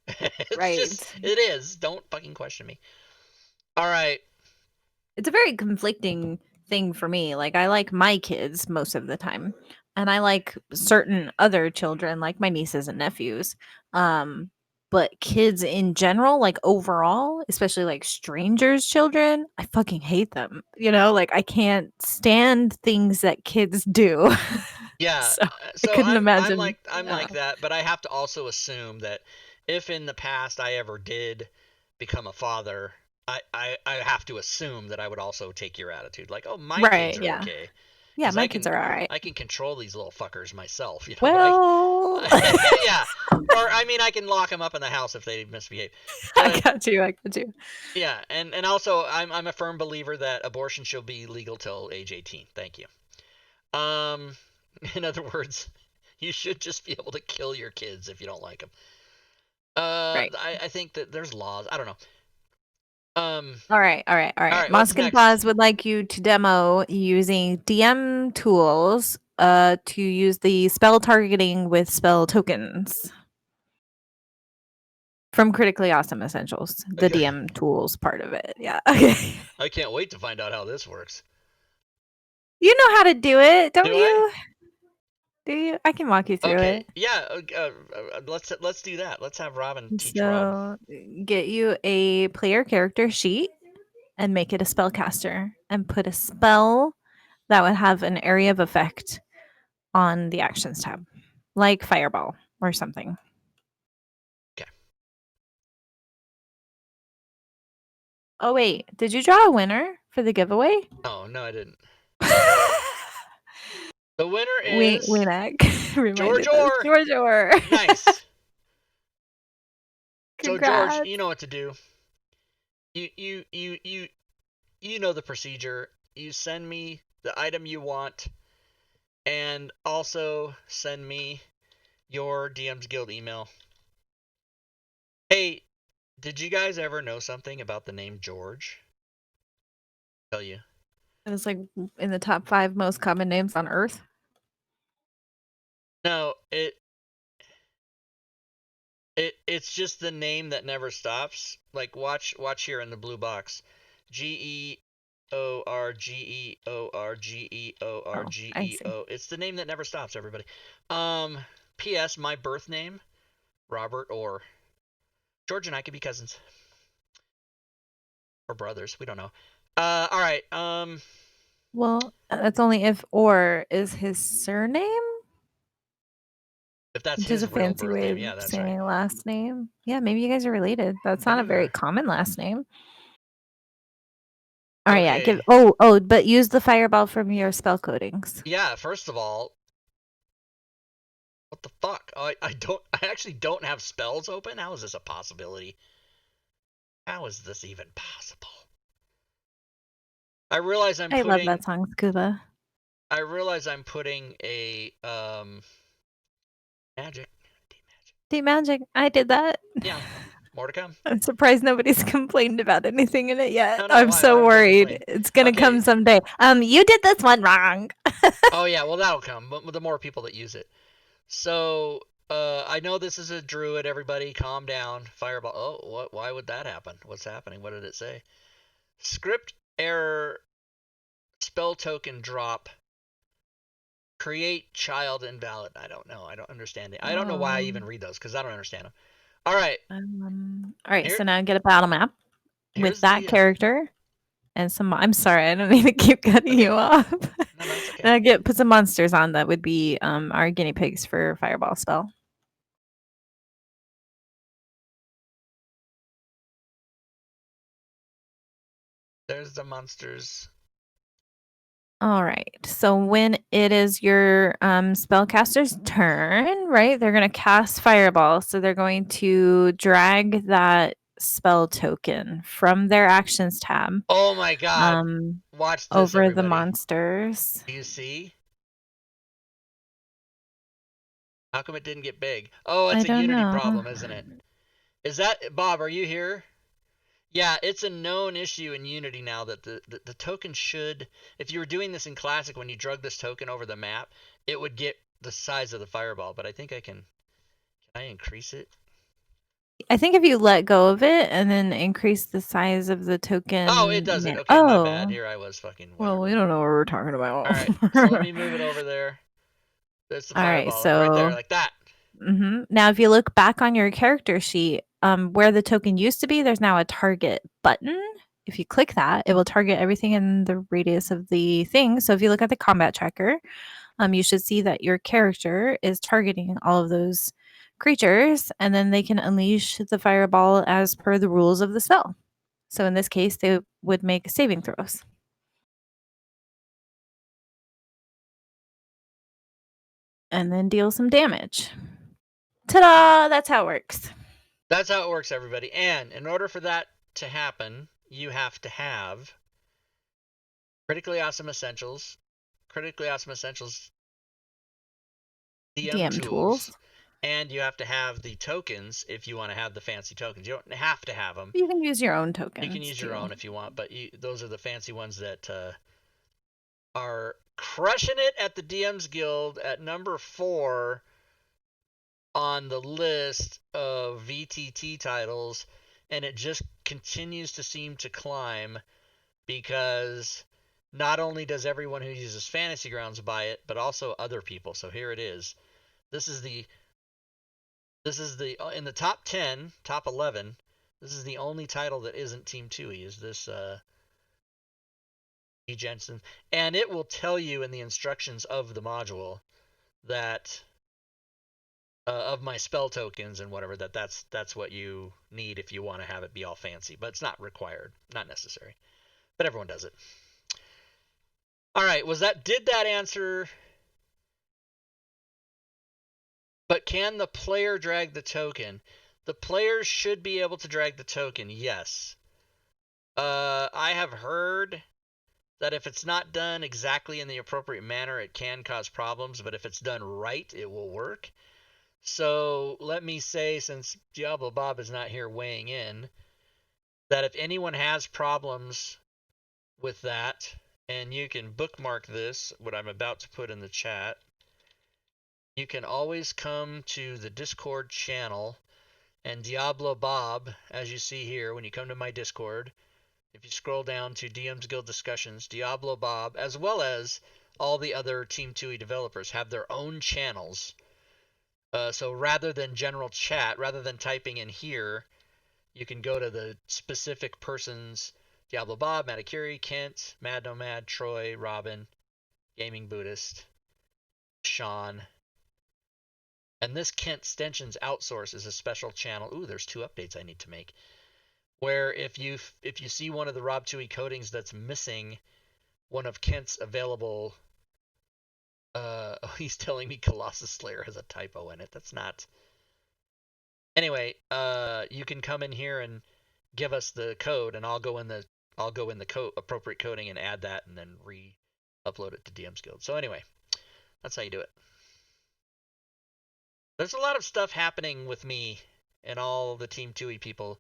It's Right. just, it is. Don't fucking question me. All right. It's a very conflicting thing for me. Like, I like my kids most of the time, and I like certain other children, like my nieces and nephews. But kids in general, like overall, especially like strangers' children, I fucking hate them. Like I can't stand things that kids do. Yeah. So I So couldn't I'm imagine. like I'm Yeah. like that, but I have to also assume that if in the past I ever did become a father, I have to assume that I would also take your attitude. Like, oh, my kids Right. are Yeah. okay. Yeah. Because My kids are all right. I can control these little fuckers myself, Well, yeah. Or I mean, I can lock them up in the house if they misbehave. I But got you. I got you. yeah, and also I'm a firm believer that abortion should be legal till age 18. Thank you. Um, in other words, you should just be able to kill your kids if you don't like them. Right. I think that there's laws. I don't know. All right, all right, all All right. right. What's Mosk and next? Pause would like you to demo using DM tools to use the spell targeting with spell tokens from Critically Awesome Essentials, the Okay. DM tools part of it. Yeah. Okay. I can't wait to find out how this works. You know how to do it, don't Do I? you? Do you? I can walk you through Okay. it. Yeah. Let's do that. Let's have Robin teach Rob. So, get you a player character sheet and make it a spellcaster and put a spell that would have an area of effect on the actions tab, like fireball or something. Okay. Oh wait, did you draw a winner for the giveaway? Oh no, I didn't. The winner is Wienak George reminded us. Orr. George Orr. Nice. So George, Congrats. you know what to do. You know the procedure. You send me the item you want, and also send me your DM's Guild email. Hey, did you guys ever know something about the name George? Tell you. It was like in the top 5 most common names on Earth. No, it's just the name that never stops. Like watch here in the blue box. Oh, I see. Georgeorgeorgeorgeo. It's the name that never stops, everybody. P.S. My birth name, Robert Orr. George and I could be cousins. Or brothers, we don't know. All right. Well, that's only if Orr is his surname, If that's which is a his real fancy birth way name, of yeah, that's right. saying last name. Yeah, maybe you guys are related. That's not Maybe a we very are. common last name. All right, yeah. Okay. But use the fireball from your spell codings. Yeah, first of all, what the fuck? I actually don't have spells open. How is this a possibility? How is this even possible? I realize I'm I love putting that song, Scuba. I realize I'm putting a magic. Deep magic. I did that. Yeah, more to come. I'm surprised nobody's complained about anything in it yet. No, I'm why so would they worried. complain? It's gonna Okay. come someday. You did this one wrong. Oh yeah, well that'll come. But the more people that use it. So I know this is a druid. Everybody, calm down. Fireball. Oh, what? Why would that happen? What's happening? What did it say? Script error. Spell token drop. Create child invalid. I don't know. I don't understand it. I don't know why I even read those because I don't understand them. All right. All right. Here, So now I get a battle map with here's that the. character and some. I'm sorry, I don't mean to keep cutting Okay. you off. No, it's okay. And I put some monsters on that would be our guinea pigs for fireball spell. There's the monsters. All right. So when it is your spellcaster's turn, right? They're going to cast fireball. So they're going to drag that spell token from their actions tab Oh my god. um, Watch this, over the everybody. monsters. Do you see? How come it didn't get big? Oh, I it's a don't Unity know. problem, isn't it? Is that Bob? Are you here? Yeah, it's a known issue in Unity now that the token should, if you were doing this in Classic, when you drug this token over the map, it would get the size of the fireball. But I think I can I increase it? I think if you let go of it and then increase the size of the Oh, it token. does it. Okay, my bad. Oh, Here I was fucking well, we whatever. don't know what we're talking about. All right, so let me move it over there. There's the All right. fireball right there, So like that. now, if you look back on your character sheet, where the token used to be, there's now a target button. If you click that, it will target everything in the radius of the thing. So if you look at the combat tracker, you should see that your character is targeting all of those creatures, and then they can unleash the fireball as per the rules of the spell. So in this case, they would make saving throws. And then deal some damage. Ta-da! That's how it works. That's how it works, everybody. And in order for that to happen, you have to have critically awesome essentials, critically awesome essentials DM DM tools. tools, and you have to have the tokens if you want to have the fancy tokens. You don't have to have them. You can use your own You can tokens use your too. own if you want, but those are the fancy ones that are crushing it at the DM's Guild at number 4 on the list of VTT titles, and it just continues to seem to climb because not only does everyone who uses Fantasy Grounds buy it, but also other people. So here it is. This is the in the top 10, top 11. This is the only title that isn't Team Tui. Is this E. Jensen, and it will tell you in the instructions of the module that of my spell tokens and whatever that's what you need if you want to have it be all fancy, but it's not required, not necessary, but everyone does it. All right, did that answer? But can the player drag the token? The player should be able to drag the token, yes. I have heard that if it's not done exactly in the appropriate manner, it can cause problems, but if it's done right, it will work. So let me say, since Diablo Bob is not here weighing in, that if anyone has problems with that, and you can bookmark this, what I'm about to put in the chat, you can always come to the Discord channel, and Diablo Bob, as you see here, when you come to my Discord, if you scroll down to DM's Guild Discussions, Diablo Bob, as well as all the other Team Tui developers, have their own channels. So rather than general chat, rather than typing in here, you can go to the specific person's Diablo Bob, Matakiri, Kent, Mad Nomad, Troy, Robin, Gaming Buddhist, Sean. And this Kent Stentions Outsource is a special channel. Ooh, there's 2 updates I need to make. Where if you see one of the Rob Tui coatings that's missing one of Kent's available, he's telling me Colossus Slayer has a typo in it. That's not. Anyway, you can come in here and give us the code, and I'll go in the appropriate coding and add that, and then upload it to DM's Guild. So anyway, that's how you do it. There's a lot of stuff happening with me and all the Team 2e people,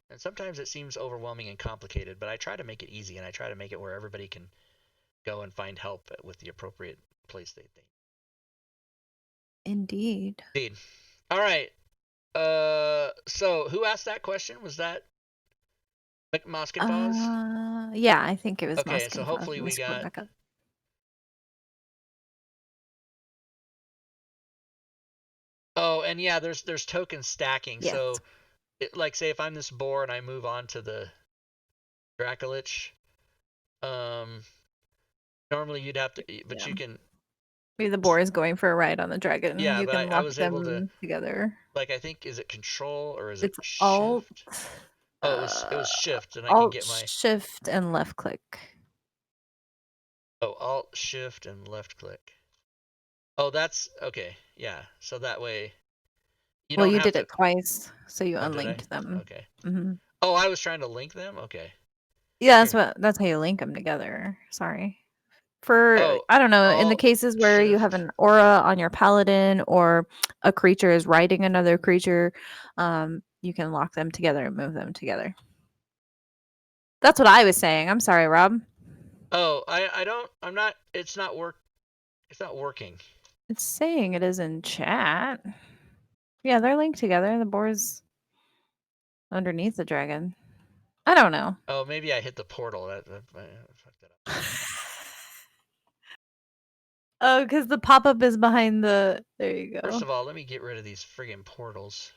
and sometimes it seems overwhelming and complicated, but I try to make it easy, and I try to make it where everybody can go and find help with the appropriate place they think. Indeed. Indeed. All right. So who asked that question? Was that Moskinfaz? Yeah, I think it was Okay, so Moskin Fuzz. hopefully Let me we scroll got. back up. Oh, and yeah, there's token stacking. Yes. So, like, say if I'm this boar and I move on to the Dracolich, normally you'd have to, but Yeah. you can. Maybe the boar is going for a ride on the dragon. Yeah, You but can I lock was able to, them together. like, I think, is it control or is it It's alt, shift? Oh, it was shift, and I can alt, get my. shift, and left click. Oh, alt, shift, and left click. Oh, that's okay. Yeah, so that way you Well, don't you have did to. it twice, so you Oh, did I? unlinked them. Okay. Hmm. Oh, I was trying to link them. Okay. Yeah, Here. that's how you link them together. Sorry. For Oh, I don't know, in the alt, cases where you have shift. an aura on your paladin or a creature is riding another creature, you can lock them together and move them together. That's what I was saying. I'm sorry, Rob. Oh, I don't. I'm not. It's not work. It's not working. It's saying it is in chat. Yeah, they're linked together. The boar's underneath the dragon. I don't know. Oh, maybe I hit the portal. I fucked that up. Oh, because the pop up is behind the. There you First go. of all, let me get rid of these friggin' portals.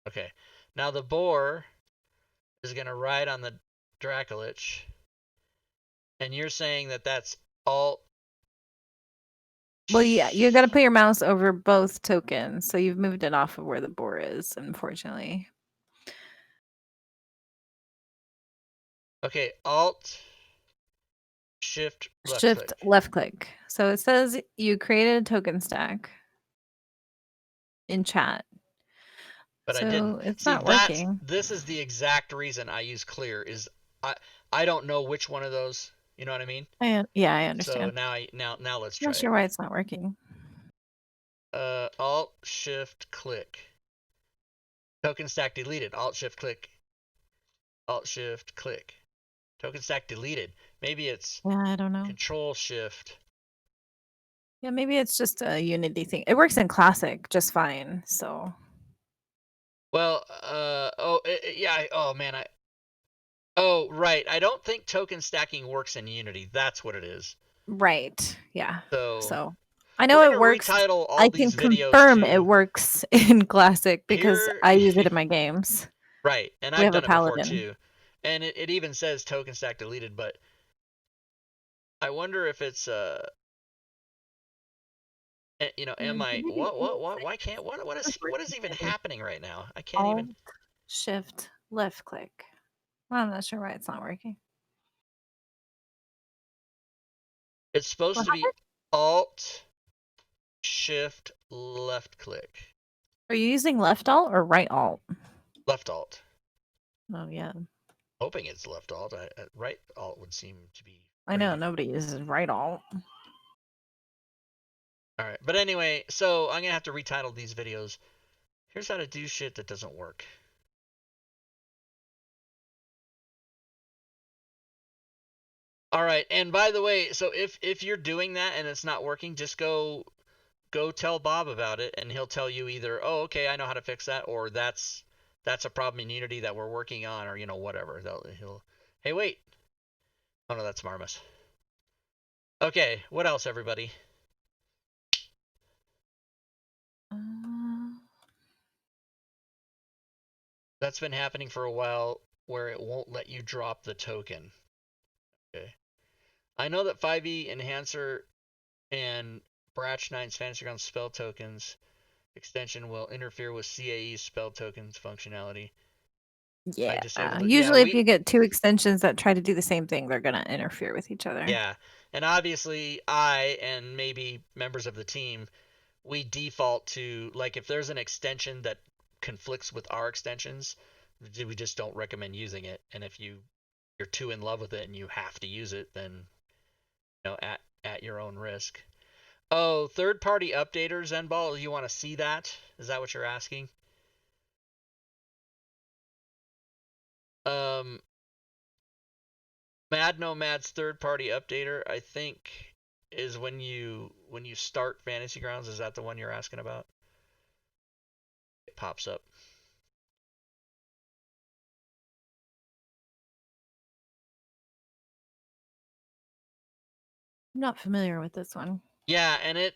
Okay. Now the boar is gonna ride on the Dracolich, and you're saying that that's alt. Well, yeah, you got to put your mouse over both tokens. So you've moved it off of where the boar is, unfortunately. Okay, alt, shift, left Shift click. left click. So it says you created a token stack in chat. But I didn't. So it's See, not working. this is the exact reason I use clear is I I don't know which one of those, you know what I mean? Yeah, I So understand. now let's I'm try not it. sure why it's not working. Alt shift click. Token stack deleted. Alt shift click. Alt shift click. Token stack deleted. Maybe it's Yeah, I don't know. control shift. Yeah, maybe it's just a Unity thing. It works in Classic just fine. So Well, yeah, oh man, oh right. I don't think token stacking works in Unity. That's what it is. right, yeah. So So I we're know it gonna works. retitle all I can these videos confirm it to works in Classic because here. I use it in my games. Right, and We I've have a done it before paladin. too. And it even says token stack deleted, but I wonder if it's am I what why can't what is even happening right now? I can't Alt even. Shift left click. I'm not sure why it's not working. It's supposed What to be happened? alt shift left click. Are you using left alt or right alt? Left alt. Oh yeah, Hoping it's left alt. Right alt would seem to be I know pretty. nobody uses right alt. All right, but anyway, so I'm gonna have to retitle these videos. Here's how to do shit that doesn't work. All right, and by the way, so if you're doing that and it's not working, just go tell Bob about it, and he'll tell you either, oh, okay, I know how to fix that, or that's a problem in Unity that we're working on, or whatever. He'll, hey, wait. Oh no, that's Marmus. Okay, what else, everybody? Uh, That's been happening for a while, where it won't let you drop the token. Okay. I know that 5e Enhancer and Bratch 9's Fantasy Grounds spell tokens extension will interfere with CAE's spell tokens functionality. I yeah. disabled it. Yeah, Usually, if you get two extensions that try to do the same thing, they're gonna interfere with each other. yeah, and obviously I and maybe members of the team, we default to, like, if there's an extension that conflicts with our extensions, We just don't recommend using it. And if you're too in love with it and you have to use it, then at your own risk. Oh, third-party updater, Zenball, you want to see that? Is that what you're asking? Um, Mad Nomad's third-party updater, I think, is when you start Fantasy Grounds. Is that the one you're asking about? It pops up. I'm not familiar with this one. Yeah, and it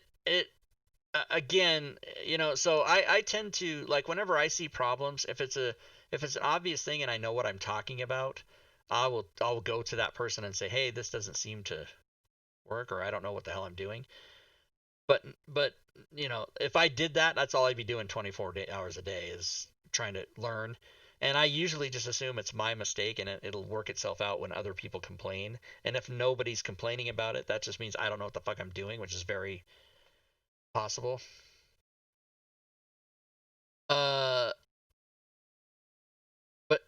again, so I tend to, like, whenever I see problems, if it's an obvious thing and I know what I'm talking about, I'll go to that person and say, hey, this doesn't seem to work, or I don't know what the hell I'm doing. But if I did that, that's all I'd be doing 24 hours a day, is trying to learn. And I usually just assume it's my mistake, and it'll work itself out when other people complain. And if nobody's complaining about it, that just means I don't know what the fuck I'm doing, which is very possible. Uh, but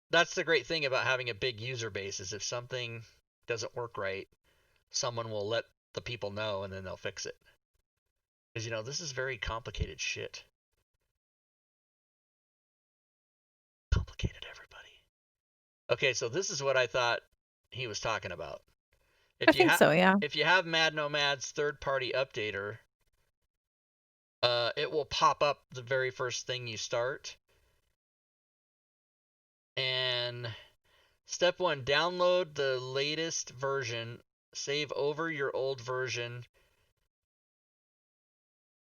that's the great thing about having a big user base, is if something doesn't work right, someone will let the people know, and then they'll fix it. Because this is very complicated shit. Complicated, everybody. Okay, so this is what I thought he was talking about. I think so, yeah. If you have Mad Nomad's third-party updater, it will pop up the very first thing you start. And step 1, download the latest version, save over your old version.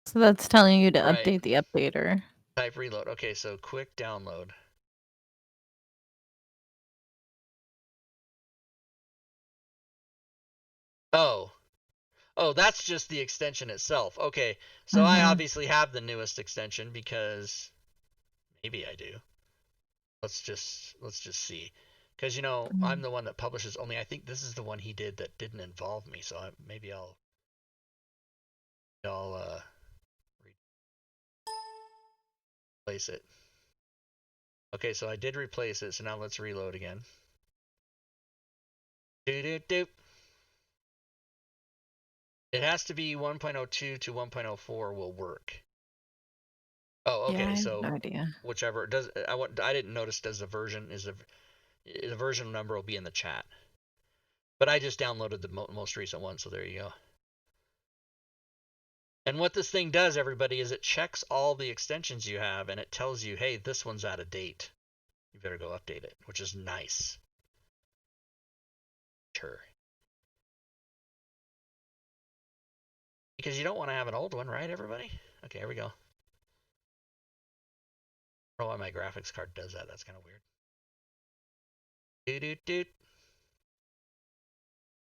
So that's telling you to Right. update the updater. Type reload. Okay, so quick download. Oh, that's just the extension itself. Okay, so I obviously have the newest extension, because maybe I do. Let's just see, because I'm the one that publishes. Only I think this is the one he did that didn't involve me. So maybe I'll replace it. Okay, so I did replace it. So now let's reload again. Doop. It has to be 1.02 to 1.04 will work. Oh, okay. Yeah, I have So no idea. whichever does. I didn't notice. Does the version the version number will be in the chat? But I just downloaded the most recent one, so there you go. And what this thing does, everybody, is it checks all the extensions you have, and it tells you, hey, this one's out of date. You better go update it, which is nice. Sure. Because you don't want to have an old one, right, everybody? Okay, here we go. I don't know why my graphics card does that. That's kind of weird. Doot.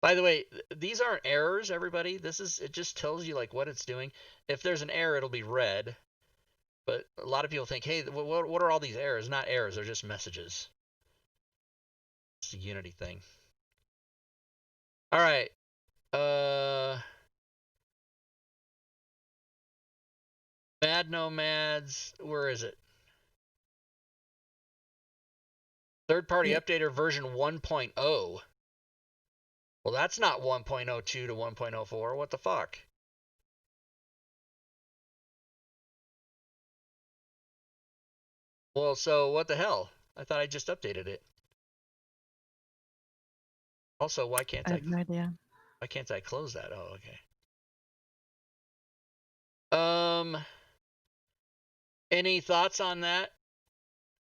By the way, these aren't errors, everybody. It just tells you like what it's doing. If there's an error, it'll be red. But a lot of people think, hey, what are all these errors? Not errors, they're just messages. It's a Unity thing. All right. Mad Nomads, where is it? Third-party updater version 1.0. Well, that's not 1.02 to 1.04. What the fuck? Well, so what the hell? I thought I just updated it. Also, why can't I have no idea. Why can't I close that? Oh, okay. Any thoughts on that?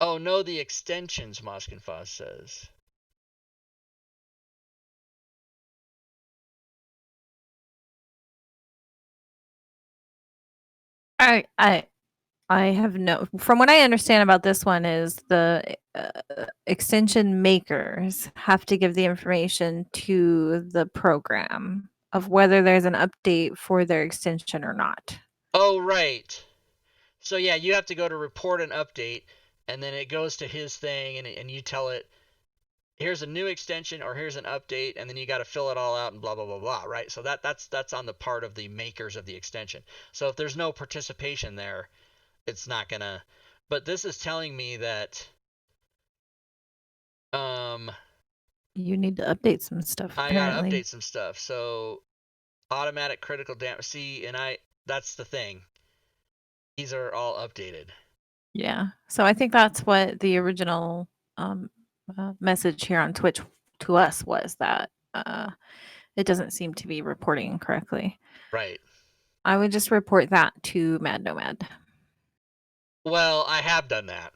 Oh, no, the extensions, Moskenfoss says. I have no. From what I understand about this one is the extension makers have to give the information to the program of whether there's an update for their extension or not. Oh, right. So yeah, you have to go to report an update, and then it goes to his thing, and you tell it, here's a new extension or here's an update, and then you got to fill it all out and blah blah blah blah, right? So that's on the part of the makers of the extension. So if there's no participation there, it's not gonna. But this is telling me that You need to update some stuff, I gotta apparently. update some stuff. So automatic critical damage. See, that's the thing. These are all updated. Yeah. So I think that's what the original message here on Twitch to us was that it doesn't seem to be reporting correctly. Right. I would just report that to Mad Nomad. Well, I have done that.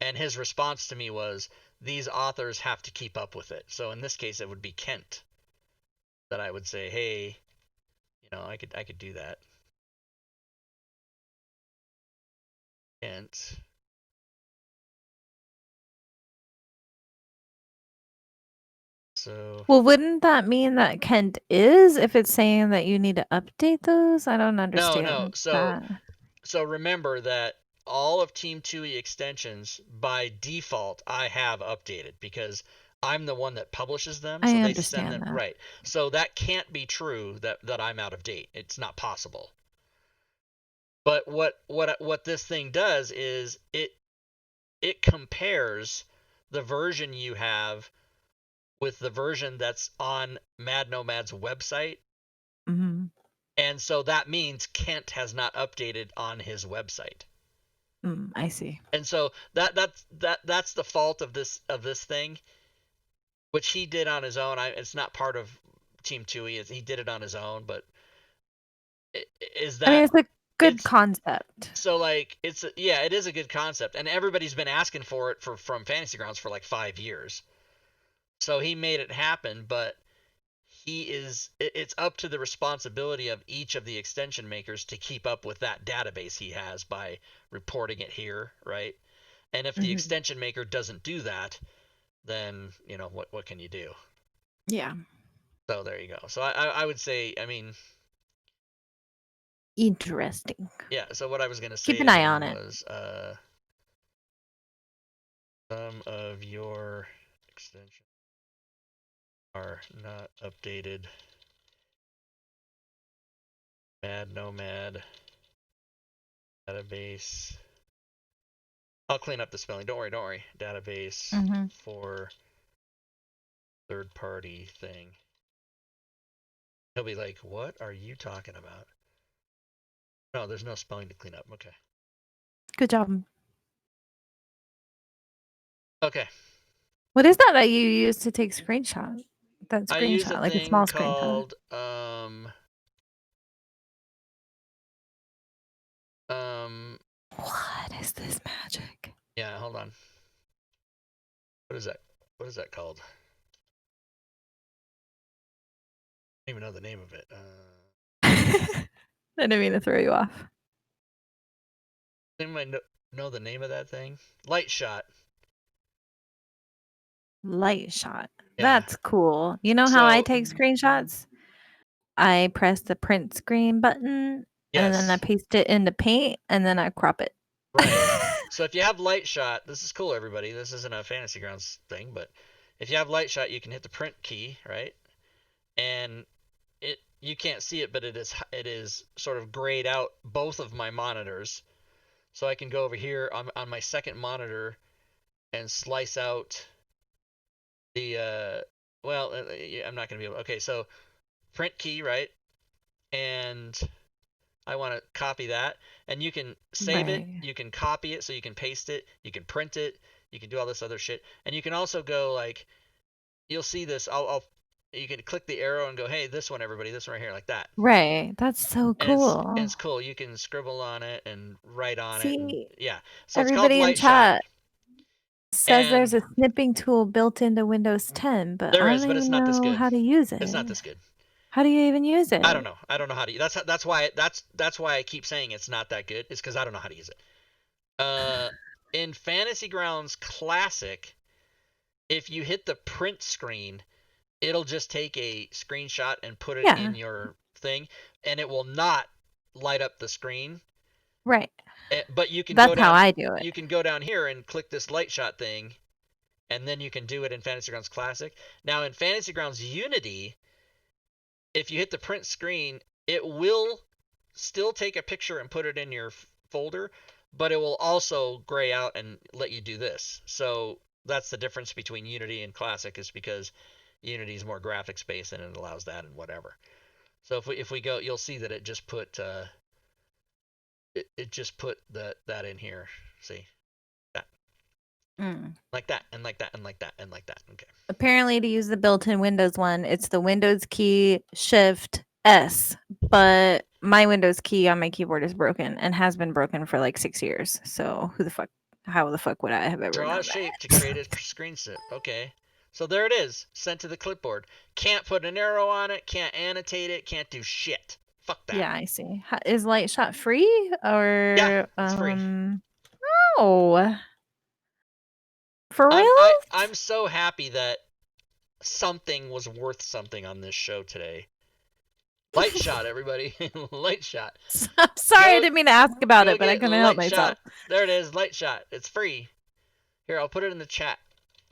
And his response to me was, these authors have to keep up with it. So in this case, it would be Kent that I would say, hey, I could do that. Kent. So Well, wouldn't that mean that Kent is if it's saying that you need to update those? I don't no. understand So that. remember that all of Team 2e extensions by default I have updated because I'm the one that publishes them, I so they send them understand that. right. So that can't be true that I'm out of date. It's not possible. But what this thing does is it compares the version you have with the version that's on Mad Nomad's website. Mm-hmm. And so that means Kent has not updated on his website. I see. And so that's the fault of this thing, which he did on his own. It's not part of Team 2e. He did it on his own, but is I mean, that it's a good it's concept. so like it is a good concept, and everybody's been asking for it from Fantasy Grounds for like 5 years. So he made it happen, but it's up to the responsibility of each of the extension makers to keep up with that database he has by reporting it here, right? And if the Mm-hmm. extension maker doesn't do that, then what can you do? Yeah. So there you go. So I would say, I mean, Interesting. yeah. So what I was gonna Keep say an to eye him on it. was, some of your extensions are not updated. Mad Nomad database. I'll clean up the spelling. Don't worry. Database Mm-hmm. for third party thing. He'll be like, what are you talking about? No, there's no spelling to clean up. Okay. Good job. Okay. What is that you use to take screenshot? That I use a screenshot, like a thing small screenshot. called um What is this magic? yeah, hold on. What is that? What is that called? I don't even know the name of it. I didn't mean to throw you off. Anybody know the name of that thing? Light shot. Light shot. Yeah. That's cool. You know how I So take screenshots? I press the print screen button and then I yes, paste it into paint and then I crop it. right. So if you have light shot, this is cool, everybody. This isn't a Fantasy Grounds thing, but if you have light shot, you can hit the print key, right? And you can't see it, but it is sort of grayed out both of my monitors. So I can go over here on my second monitor and slice out the I'm not gonna be able. Okay, so print key, right? And I want to copy that, and you can save it, Right. you can copy it, so you can paste it, you can print it, you can do all this other shit, and you can also go like, you'll see this. You can click the arrow and go, hey, this one, everybody, this one right here, like that, Right. That's so and it's cool. cool. You can scribble on it and write on it, and See, yeah. So it's called everybody in Light Shot, chat says and there's a snipping tool built into Windows 10, but there I is, don't but it's even not this know good. how to use It's not it. this good. How do you even use I don't it? know. I don't know how to. That's why I keep saying it's not that good. It's because I don't know how to use it. Uh, in Fantasy Grounds Classic, if you hit the print screen, it'll just take a screenshot and put it Yeah. in your thing, and it will not light up the screen. Right. But you can go That's how down. I do it. You can go down here and click this light shot thing, and then you can do it in Fantasy Grounds Classic. Now in Fantasy Grounds Unity, if you hit the print screen, it will still take a picture and put it in your folder, but it will also gray out and let you do this. So that's the difference between Unity and Classic, is because Unity is more graphics based and it allows that and whatever. So if we go, you'll see that it just put it just put that in here. See that, like that and like that and like that and like that. Okay. Apparently, to use the built-in Windows one, it's the Windows key Shift S. But my Windows key on my keyboard is broken and has been broken for like 6 years. So how the fuck would I have ever Draw a known shape to that? create a screen snip. Okay. So there it is, sent to the clipboard. Can't put an arrow on it, can't annotate it, can't do shit. Fuck that. Yeah, I see. Is Lightshot free Yeah, or it's free. oh, for I'm real? I I'm so happy that something was worth something on this show today. Light shot, everybody. Light shot. I'm sorry, I Go didn't mean to ask about go it, but I get couldn't help light shot. myself. There it is, light shot. It's free. Here, I'll put it in the chat.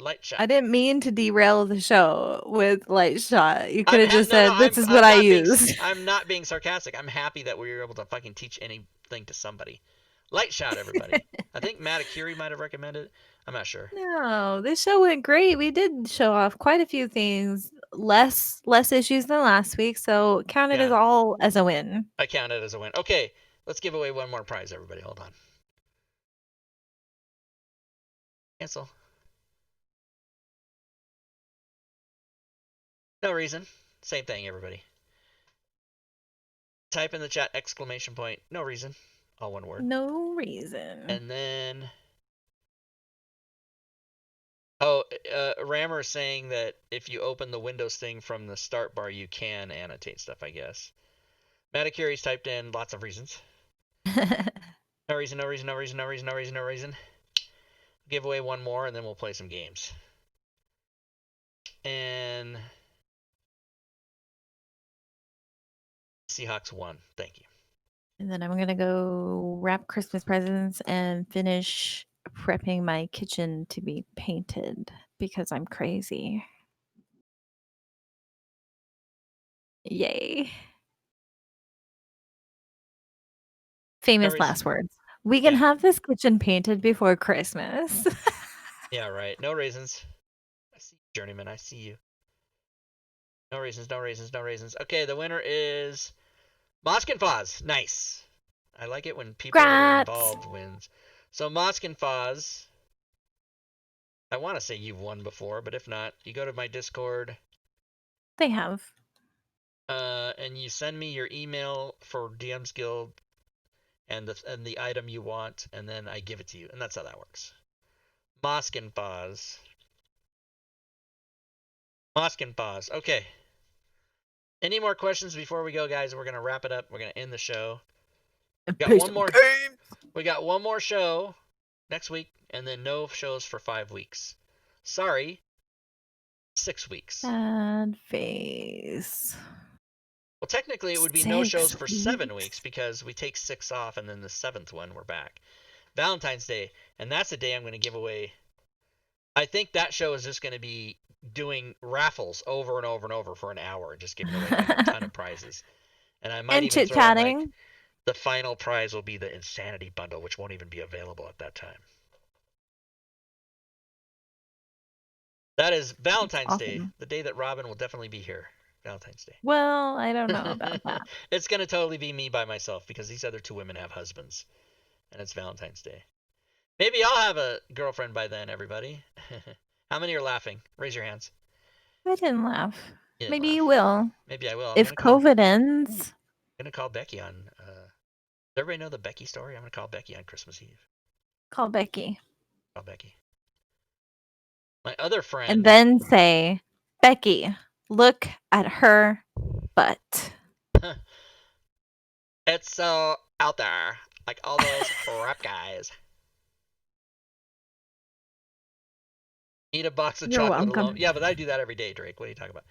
Light shot. I didn't mean to derail the show with Light Shot. You could have just No, said, "This is what I'm I not being use." I'm not being sarcastic. I'm happy that we were able to fucking teach anything to somebody. Light shot, everybody. I think Matakiri might have recommended it. I'm not sure. No, this show went great. We did show off quite a few things. Less issues than last week, so count it as Yeah, all as a win. I count it as a win. Okay, let's give away one more prize, everybody. Hold on. Cancel. No reason. Same thing, everybody. Type in the chat exclamation point. No reason. All one word. No reason. And then. Oh, Rammer saying that if you open the Windows thing from the start bar, you can annotate stuff, I guess. Matakiri's typed in lots of reasons. No reason, no reason, no reason, no reason, no reason, no reason. Give away one more and then we'll play some games. And Seahawks won. Thank you. And then I'm gonna go wrap Christmas presents and finish prepping my kitchen to be painted because I'm crazy. Yay. No Famous reason. last words. We can Yeah. have this kitchen painted before Christmas. Yeah, right. No reasons. I see you, Journeyman. I see you. No reasons, no reasons, no reasons. Okay, the winner is Moskin Foz. Nice. I like it when people who are Grats. involved wins. So Moskin Foz, I want to say you've won before, but if not, you go to my Discord, They have. and you send me your email for DM's Guild and the item you want, and then I give it to you, and that's how that works. Moskin Foz. Moskin Foz. Okay. Any more questions before we go, guys? We're gonna wrap it up. We're gonna end the show. Got one more. We got one more show next week, and then no shows for 5 weeks. Sorry, 6 weeks. Sad face. Well, technically, it would be no shows 6 for weeks. 7 weeks because we take 6 off, and then the 7th one we're back. Valentine's Day, and that's the day I'm going to give away. I think that show is just going to be doing raffles over and over and over for an hour, just giving away like a ton of prizes. And I might And even chit throw in like chatting. the final prize will be the Insanity Bundle, which won't even be available at that time. That is Valentine's Day, Awesome. the day that Robin will definitely be here. Valentine's Day. Well, I don't know about that. It's going to totally be me by myself because these other 2 women have husbands. And it's Valentine's Day. Maybe I'll have a girlfriend by then, everybody. How many are laughing? Raise your hands. I didn't laugh. You didn't Maybe laugh. you will. Maybe I will. If COVID ends. I'm going to call Becky on. Does everybody know the Becky story? I'm going to call Becky on Christmas Eve. Call Becky. Call Becky. My other friend. And then say, Becky, look at her butt. It's so out there. Like all those rap guys. Eat a box of You're chocolate welcome. alone. Yeah, but I do that every day, Drake. What are you talking about?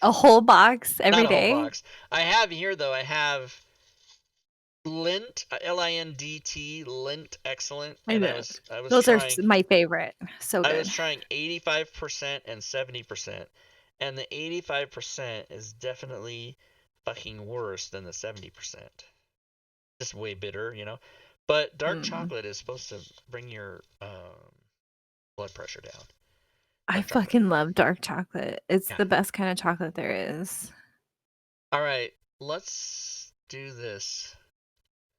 A whole box every not a day? whole box. I have here, though, I have Lint, Lindt, Lint Excellent. And I was Those trying, are my favorite. So good. I was trying 85% and 70%. And the 85% is definitely fucking worse than the 70%. Just way bitter, you know? But dark chocolate is supposed to bring your blood blood pressure down. I fucking love dark chocolate. It's the best kind of chocolate there is. All right, let's do this.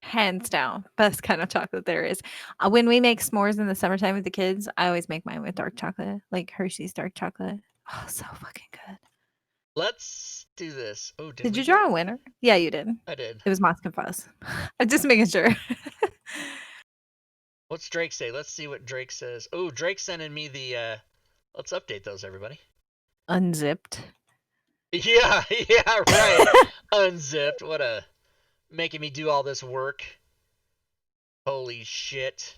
Hands down, best kind of chocolate there is. When we make s'mores in the summertime with the kids, I always make mine with dark chocolate, like Hershey's dark chocolate. Oh, so fucking good. Let's do this. Oh, did you draw a winner? Yeah, you did. I did. It was Moss and Fuzz. I'm just making sure. What's Drake say? Let's see what Drake says. Oh, Drake's sending me the. Let's update those, everybody. Unzipped. Yeah, right. Unzipped. What a making me do all this work. Holy shit.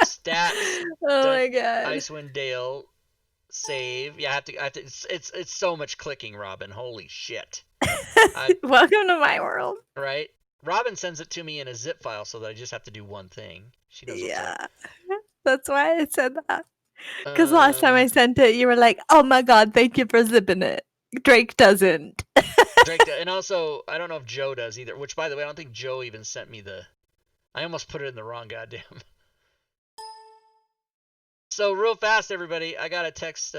Stats. Oh my god. Icewind Dale. Save. Yeah, I have to. It's so much clicking, Robin. Holy shit. Welcome to my world. Right. Robin sends it to me in a zip file so that I just have to do one thing. She knows what's up. That's why I said that. Because last time I sent it, you were like, "Oh my god, thank you for zipping it." Drake doesn't. Drake does. And also, I don't know if Joe does either. Which, by the way, I don't think Joe even sent me the. I almost put it in the wrong goddamn. So real fast, everybody, I gotta text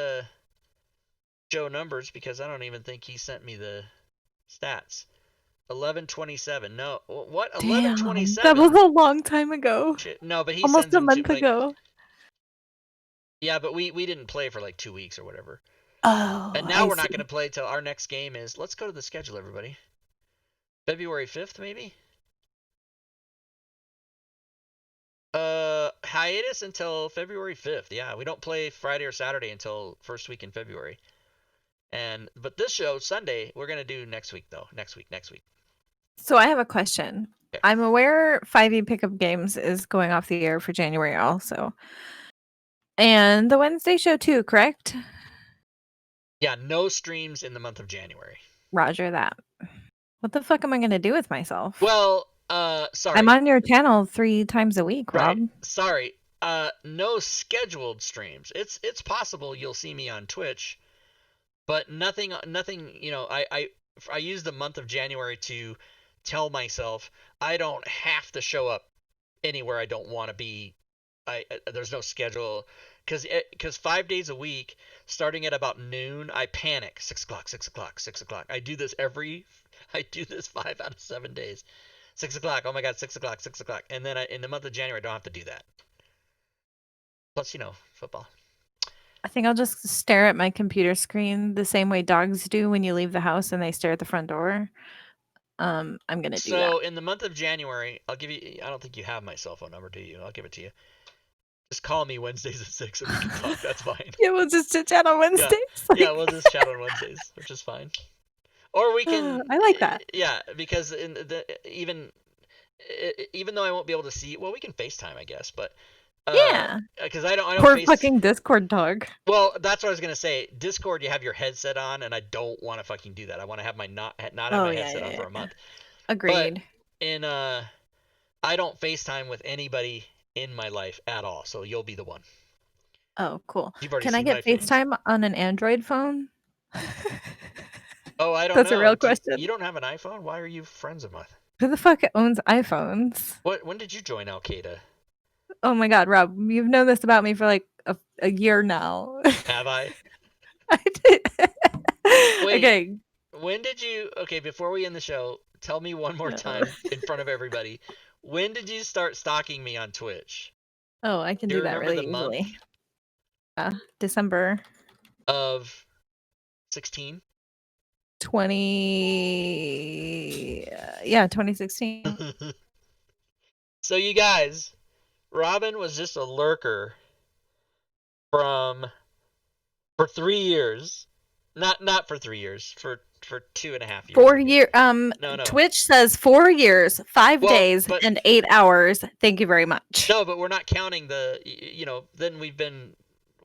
Joe numbers because I don't even think he sent me the stats. 11:27. No, what? 11:27. That was a long time ago. Shit. No, but he almost sends a them month to, ago. Yeah, but we didn't play for like 2 weeks or whatever. Oh. And now we're not gonna play till our next game is. Let's go to the schedule, everybody. February 5th, maybe. Hiatus until February 5th. Yeah, we don't play Friday or Saturday until first week in February. But this show Sunday we're gonna do next week though. Next week. So I have a question. Okay. I'm aware 5e pickup games is going off the air for January also, and the Wednesday show too. Correct? Yeah, no streams in the month of January. Roger that. What the fuck am I gonna do with myself? Well, sorry. I'm on your channel 3 times a week, Rob. Right. Sorry. No scheduled streams. It's possible you'll see me on Twitch, but nothing. You know, I use the month of January to tell myself I don't have to show up anywhere I don't want to be. There's no schedule because 5 days a week, starting at about noon, I panic. 6 o'clock, 6 o'clock, 6 o'clock. I do this 5 out of 7 days. 6 o'clock. Oh my god, 6 o'clock, 6 o'clock. And then in the month of January, I don't have to do that. Plus, you know, football. I think I'll just stare at my computer screen the same way dogs do when you leave the house and they stare at the front door. I'm going to do that. So in the month of January, I'll give you, I don't think you have my cell phone number, do you? I'll give it to you. Just call me Wednesdays at 6 and we can talk. That's fine. Yeah, we'll just chat on Wednesdays. Yeah, we'll just chat on Wednesdays, which is fine. Or we can. I like that. Yeah, because even though I won't be able to see, well, we can FaceTime, I guess, but yeah, because I don't. Or fucking Discord talk. Well, that's what I was gonna say. Discord, you have your headset on, and I don't want to fucking do that. I want to have my not have my headset on for a month. Agreed. But I don't FaceTime with anybody in my life at all, so you'll be the one. Oh, cool. Can I get FaceTime on an Android phone? Oh, I don't know. That's a real question. You don't have an iPhone? Why are you friends with me? Who the fuck owns iPhones? When did you join Al Qaeda? Oh my god, Rob, you've known this about me for like a year now. Have I? I did. Wait, okay. When did you? Okay, before we end the show, tell me one more time in front of everybody. When did you start stalking me on Twitch? Oh, I can do that really easily. December of 16. 2016. So you guys, Robin was just a lurker for 3 years. Not for 3 years, for 2.5 years. 4 years. No. Twitch says 4 years, 5 days, and 8 hours. Thank you very much. No, but we're not counting the. Then we've been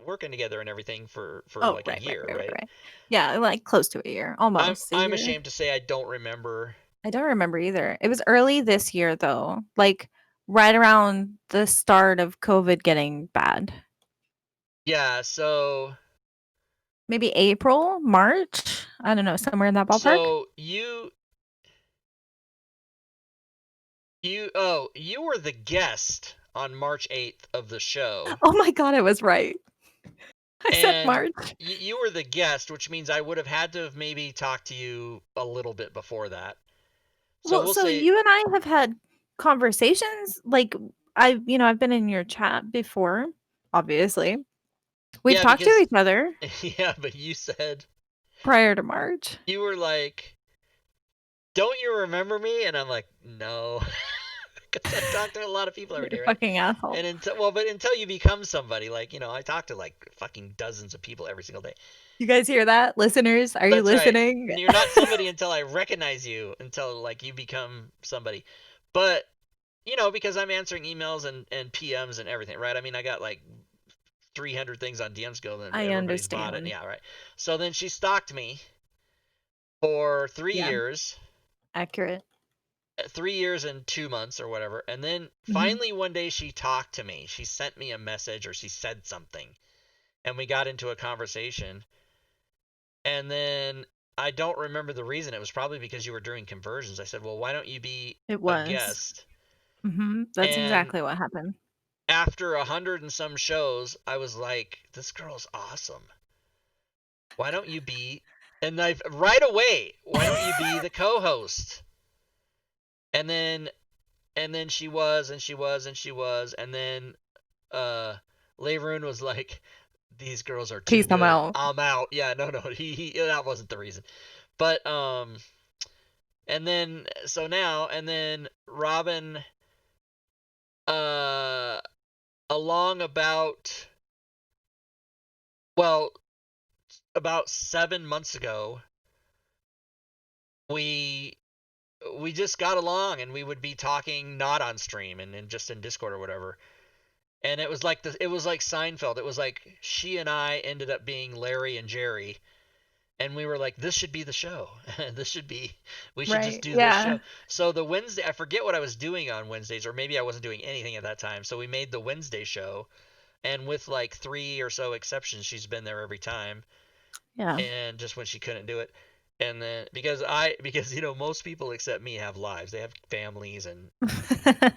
working together and everything for a year, right? Yeah, like close to a year, almost. I'm ashamed to say I don't remember. I don't remember either. It was early this year, though, like right around the start of COVID getting bad. Yeah, so maybe April, March. I don't know, somewhere in that ballpark. So you were the guest on March 8th of the show. Oh my God, I was right. I said And March. you were the guest, which means I would have had to have maybe talked to you a little bit before that. So Well, we'll so say, you and I have had conversations. Like I've been in your chat before, obviously. We've yeah, talked to because, each other yeah, but you said, prior to March. you were like, don't you remember me? And I'm like, no. Because I talk to a lot of people every You day, right? fucking asshole. And until you become somebody, like, I talk to like fucking dozens of people every single day. You guys hear that? Listeners, are you That's right. listening? You're not somebody until I recognize you, until like you become somebody. But because I'm answering emails and PMs and everything, right? I mean, I got like 300 things on DMs go, and I everybody's bought it. understand. Yeah, right. So then she stalked me for 3 Yeah, years, accurate. 3 years and 2 months or whatever. And then Mhm. finally one day she talked to me. She sent me a message or she said something, and we got into a conversation. And then I don't remember the reason. It was probably because you were doing conversions. I said, "Well, why don't you be It a was. guest?" That's And exactly what happened. after 100 and some shows, I was like, "This girl's awesome. Why don't you be?" And I right away, "Why don't you be the co-host?" And then she was, and she was, and she was, and then Leveroon was like, "These girls are too Peace, I'm good. out. I'm out." Yeah, no, he that wasn't the reason. But and then so now and then Robin uh along well about 7 months ago, we we just got along, and we would be talking not on stream and just in Discord or whatever. And it was like Seinfeld. It was like she and I ended up being Larry and Jerry, and we were like, this should be the show. We should just Right. do this Yeah. show. So the Wednesday, I forget what I was doing on Wednesdays, or maybe I wasn't doing anything at that time. So we made the Wednesday show, and with like three or so exceptions, she's been there every time, Yeah. and just when she couldn't do it. And then because most people except me have lives, they have families, and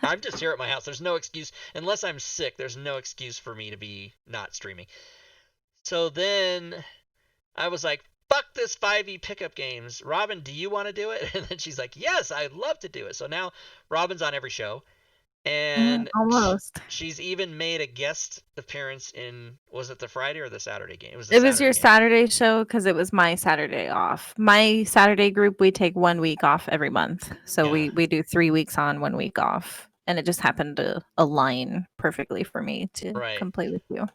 I'm just here at my house. There's no excuse unless I'm sick. There's no excuse for me to be not streaming. So then I was like, fuck this 5e pickup games. Robin, do you want to do it? And then she's like, yes, I'd love to do it. So now Robin's on every show. And Almost. she's even made a guest appearance in, was it the Friday or the Saturday game? It was the It was Saturday your game. Saturday show because it was my Saturday off. My Saturday group, we take 1 week off every month. So Yeah, we do 3 weeks on, 1 week off. And it just happened to align perfectly for me to right. come play with you.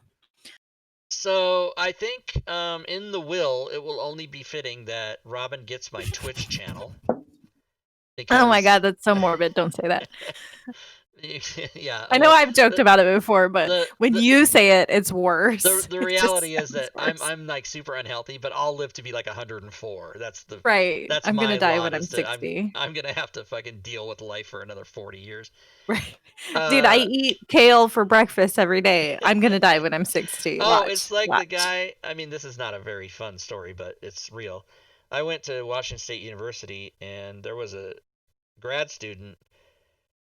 So I think in the will, it will only be fitting that Robin gets my Twitch channel Oh my because God, that's so morbid. Don't say that. yeah, I know well, I've joked the about it before, but the when the you say it, it's the worse. the It just reality is sounds that I'm worse. I'm like super unhealthy, but I'll live to be like 104. Right. That's I'm going to my die lot, when I'm is that I'm 60. I'm gonna have to fucking deal with life for another 40 years. Right. Dude, I Uh eat kale for breakfast every day. I'm going to die when I'm 60. oh, it's Watch. like the Watch. guy. I mean, this is not a very fun story, but it's real. I went to Washington State University, and there was a grad student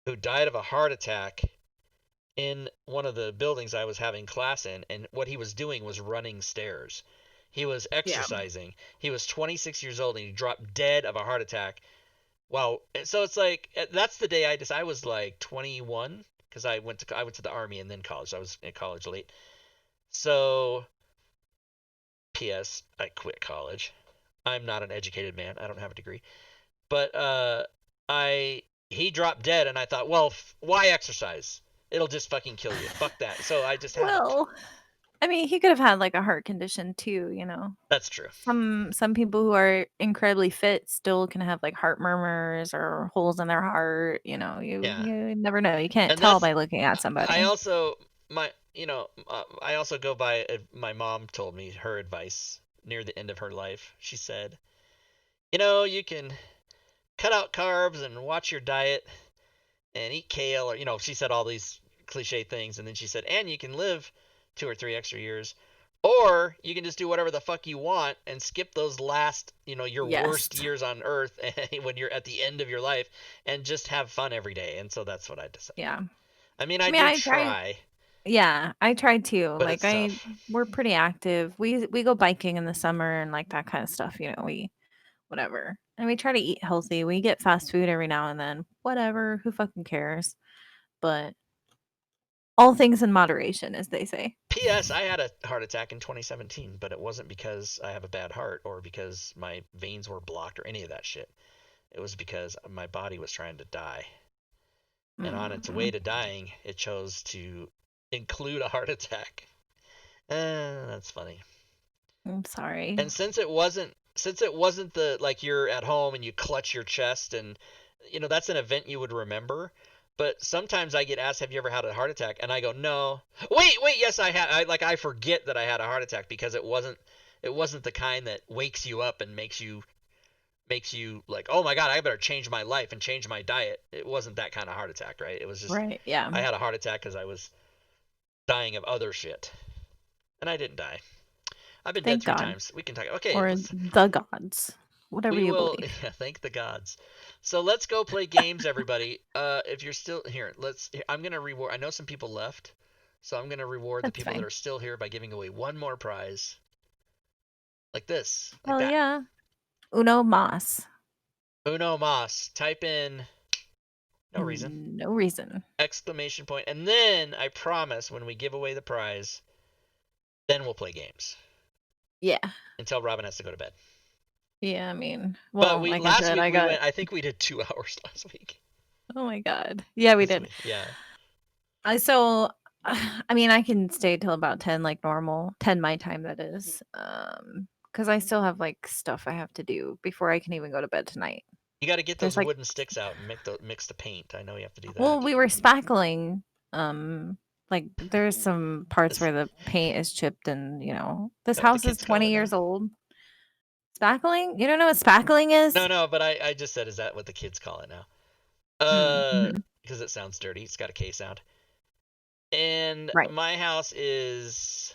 who died of a heart attack in one of the buildings I was having class in, and what he was doing was running stairs. He was Yeah. exercising. He was 26 years old, and he dropped dead of a heart attack. Wow. So it's like that's the day I was like 21, because I went to the army and then college. I was in college late. So P.S. I quit college. I'm not an educated man. I don't have a degree. But I he dropped dead, and I thought, well, why exercise? It'll just fucking kill you. Fuck that. So I just haven't. Well, I mean, he could have had like a heart condition too. That's true. Some people who are incredibly fit still can have like heart murmurs or holes in their heart. Yeah. You never know. You can't And tell that's by looking at I somebody. also my I also go by my mom told me her advice near the end of her life. She said, you can cut out carbs and watch your diet and eat kale, or she said all these cliche things, and then she said, and you can live 2 or 3 extra years, or you can just do whatever the fuck you want and skip those last, your Yes. worst years on earth when you're at the end of your life, and just have fun every day. And so that's what I decided. Yeah. I mean, I I mean, do I try. try, Yeah, I try too. but it's tough. We're pretty active. We go biking in the summer and like that kind of stuff. We whatever, and we try to eat healthy. We get fast food every now and then. Whatever, who fucking cares? But all things in moderation, as they say. P.S. I had a heart attack in 2017, but it wasn't because I have a bad heart or because my veins were blocked or any of that shit. It was because my body was trying to die. And on its way Mm, to dying, it chose to include a heart attack. That's funny. I'm sorry. And since it wasn't the like you're at home and you clutch your chest and that's an event you would remember. But sometimes I get asked, "Have you ever had a heart attack?" And I go, "No." Wait, yes, I had. I forget that I had a heart attack because it wasn't the kind that wakes you up and makes you like, "Oh my God, I better change my life and change my diet." It wasn't that kind of heart attack, right? It was just Right? Yeah. I had a heart attack because I was dying of other shit, and I didn't die. I've been dead Thank three God, times. We can talk. Okay, or let's. the gods, whatever We you will. believe. Yeah, thank the gods. So let's go play games, everybody. If you're still here, I'm gonna reward. I know some people left, so I'm gonna reward the That's people that fine. are still here by giving away one more prize, like this, like Hell that. yeah. Uno mas. Uno mas. Type in no reason No reason. exclamation point, and then I promise when we give away the prize, then we'll play games Yeah. until Robin has to go to bed. Yeah, I mean, But well, we like I last said, week I we got. went. I think we did 2 hours last week. Oh my God. Yeah, we This did. week, yeah. So, I mean, I can stay till about 10, like normal, 10 my time, that is. Because I still have like stuff I have to do before I can even go to bed tonight. You got to get There's those like, wooden sticks out and mix the paint. I know you have to do well, that. we were spackling. Um, like there's some parts This, where the paint is chipped, and this know what the house is kids call 20 it now? years old. Spackling? You don't know what spackling No, is? no, but I just said, is that what the kids call it now? Mm-hmm. Because it sounds dirty. It's got a K sound. And Right. my house is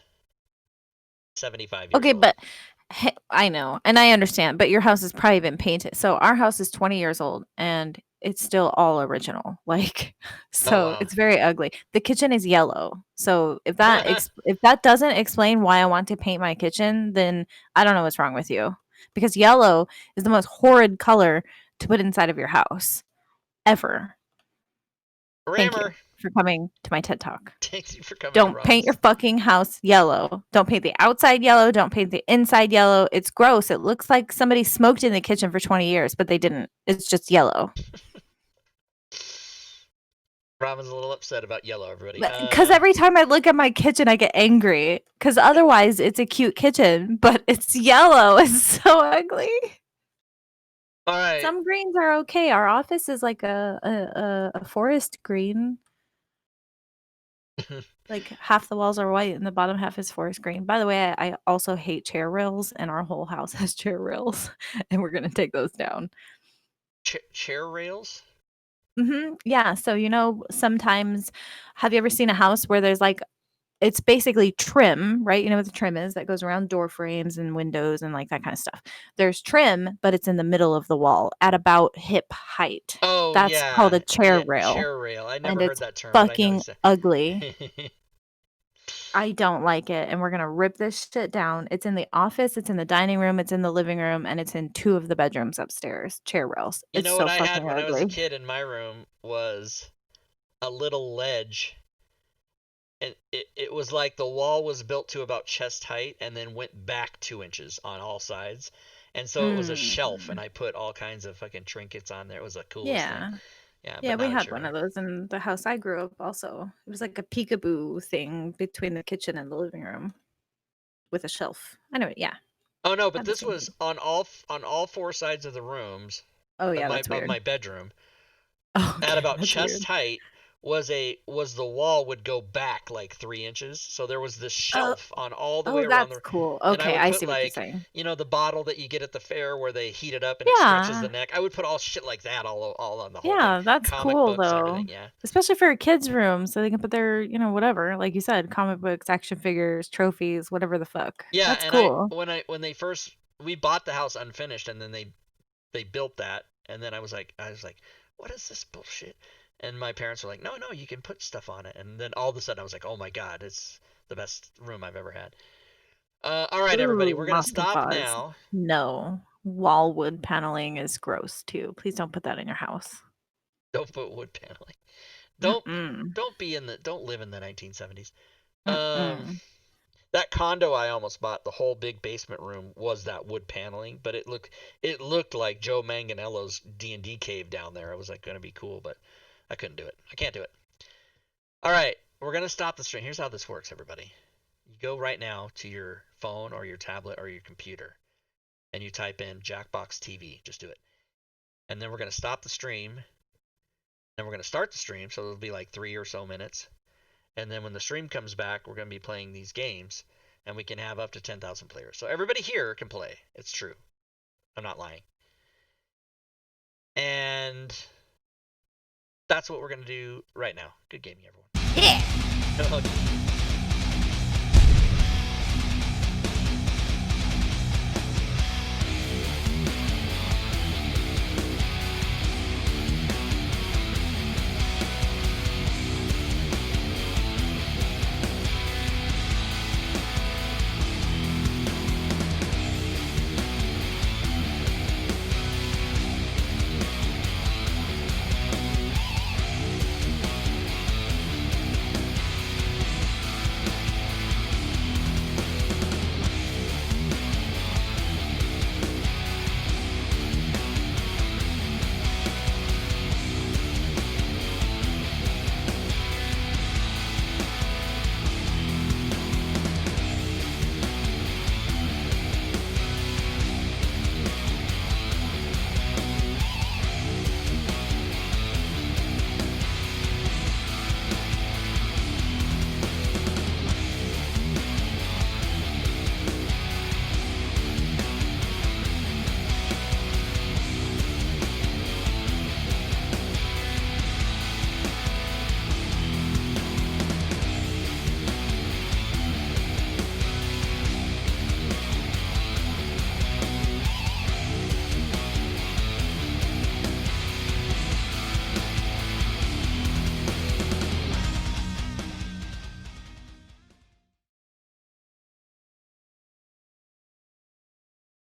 75 years Okay, old. but I know, and I understand, but your house has probably been painted. So our house is 20 years old and it's still all original. Like, Oh so wow. it's very ugly. The kitchen is yellow. So if that doesn't explain why I want to paint my kitchen, then I don't know what's wrong with you. Because yellow is the most horrid color to put inside of your house ever. Thank you Rammer, for coming to my TED Talk. thanks you for coming to Don't paint your Robin's. fucking house yellow. Don't paint the outside yellow. Don't paint the inside yellow. It's gross. It looks like somebody smoked in the kitchen for 20 years, but they didn't. It's just yellow. Robin's a little upset about yellow, everybody. Because every time I look at my kitchen, I get angry. Because otherwise, it's a cute kitchen, but it's yellow. It's so ugly. All right. Some greens are okay. Our office is like a forest green. Like half the walls are white and the bottom half is forest green. By the way, I also hate chair rails, and our whole house has chair rails, and we're gonna take those down. Chair rails? Yeah. So sometimes, have you ever seen a house where there's like it's basically trim, right? You know what the trim is that goes around door frames and windows and like that kind of stuff. There's trim, but it's in the middle of the wall at about hip height. Oh That's called yeah, a chair yeah, rail, chair rail. I and never heard it's that term, but I know fucking exactly. ugly. I don't like it, and we're gonna rip this shit down. It's in the office, it's in the dining room, it's in the living room, and it's in two of the bedrooms upstairs. Chair rails. You It's know what so I had fucking when I was a ugly. kid in my room was a little ledge, and it was like the wall was built to about chest height and then went back 2 inches on all sides. And so it was a shelf, and Mm. I put all kinds of fucking trinkets on there. It was the coolest thing. Yeah. Yeah, Yeah, but we not a had chair one rail. of those in the house I grew up also. It was like a peekaboo thing between the kitchen and the living room with a shelf. Anyway, yeah, Oh no, but had the this same was thing. on all four sides of the rooms Oh, of yeah, my that's of weird. my bedroom. At Okay, about that's chest weird. height was the wall would go back like 3 inches, so there was this Oh, shelf on all the way oh, around that's the, cool. and I Okay, would I put see what you're like saying. the bottle that you get at the fair where they heat it up and it stretches the Yeah. neck. I would put all shit like that all on the whole thing, Yeah, that's comic cool books and though. everything. Yeah, Especially for a kid's room so they can put their, whatever, like you said, comic books, action figures, trophies, whatever the fuck. yeah. That's And I cool. when they first we bought the house unfinished, and then they built that, and then I was like, what is this bullshit? And my parents were like, no, no, you can put stuff on it. And then all of a sudden I was like, oh my God, it's the best room I've ever had. All right, everybody, Ooh, we're going to lost of stop Oz. now. No. Wall wood paneling is gross too. Please don't put that in your house. Don't put wood paneling. Don't Mm-mm. don't live in the 1970s. Um, Mm-mm. that condo I almost bought, the whole big basement room was that wood paneling, but it looked like Joe Manganiello's D&D cave down there. It was like going to be cool, but I couldn't do it. I can't do it. All right, we're going to stop the stream. Here's how this works, everybody. You go right now to your phone or your tablet or your computer and you type in Jackbox TV. Just do it. And then we're going to stop the stream. Then we're going to start the stream, so it'll be like 3 or so minutes. And then when the stream comes back, we're going to be playing these games, and we can have up to 10,000 players. So everybody here can play. It's true. I'm not lying. And that's what we're going to do right now. Good gaming, everyone. Yeah. Okay.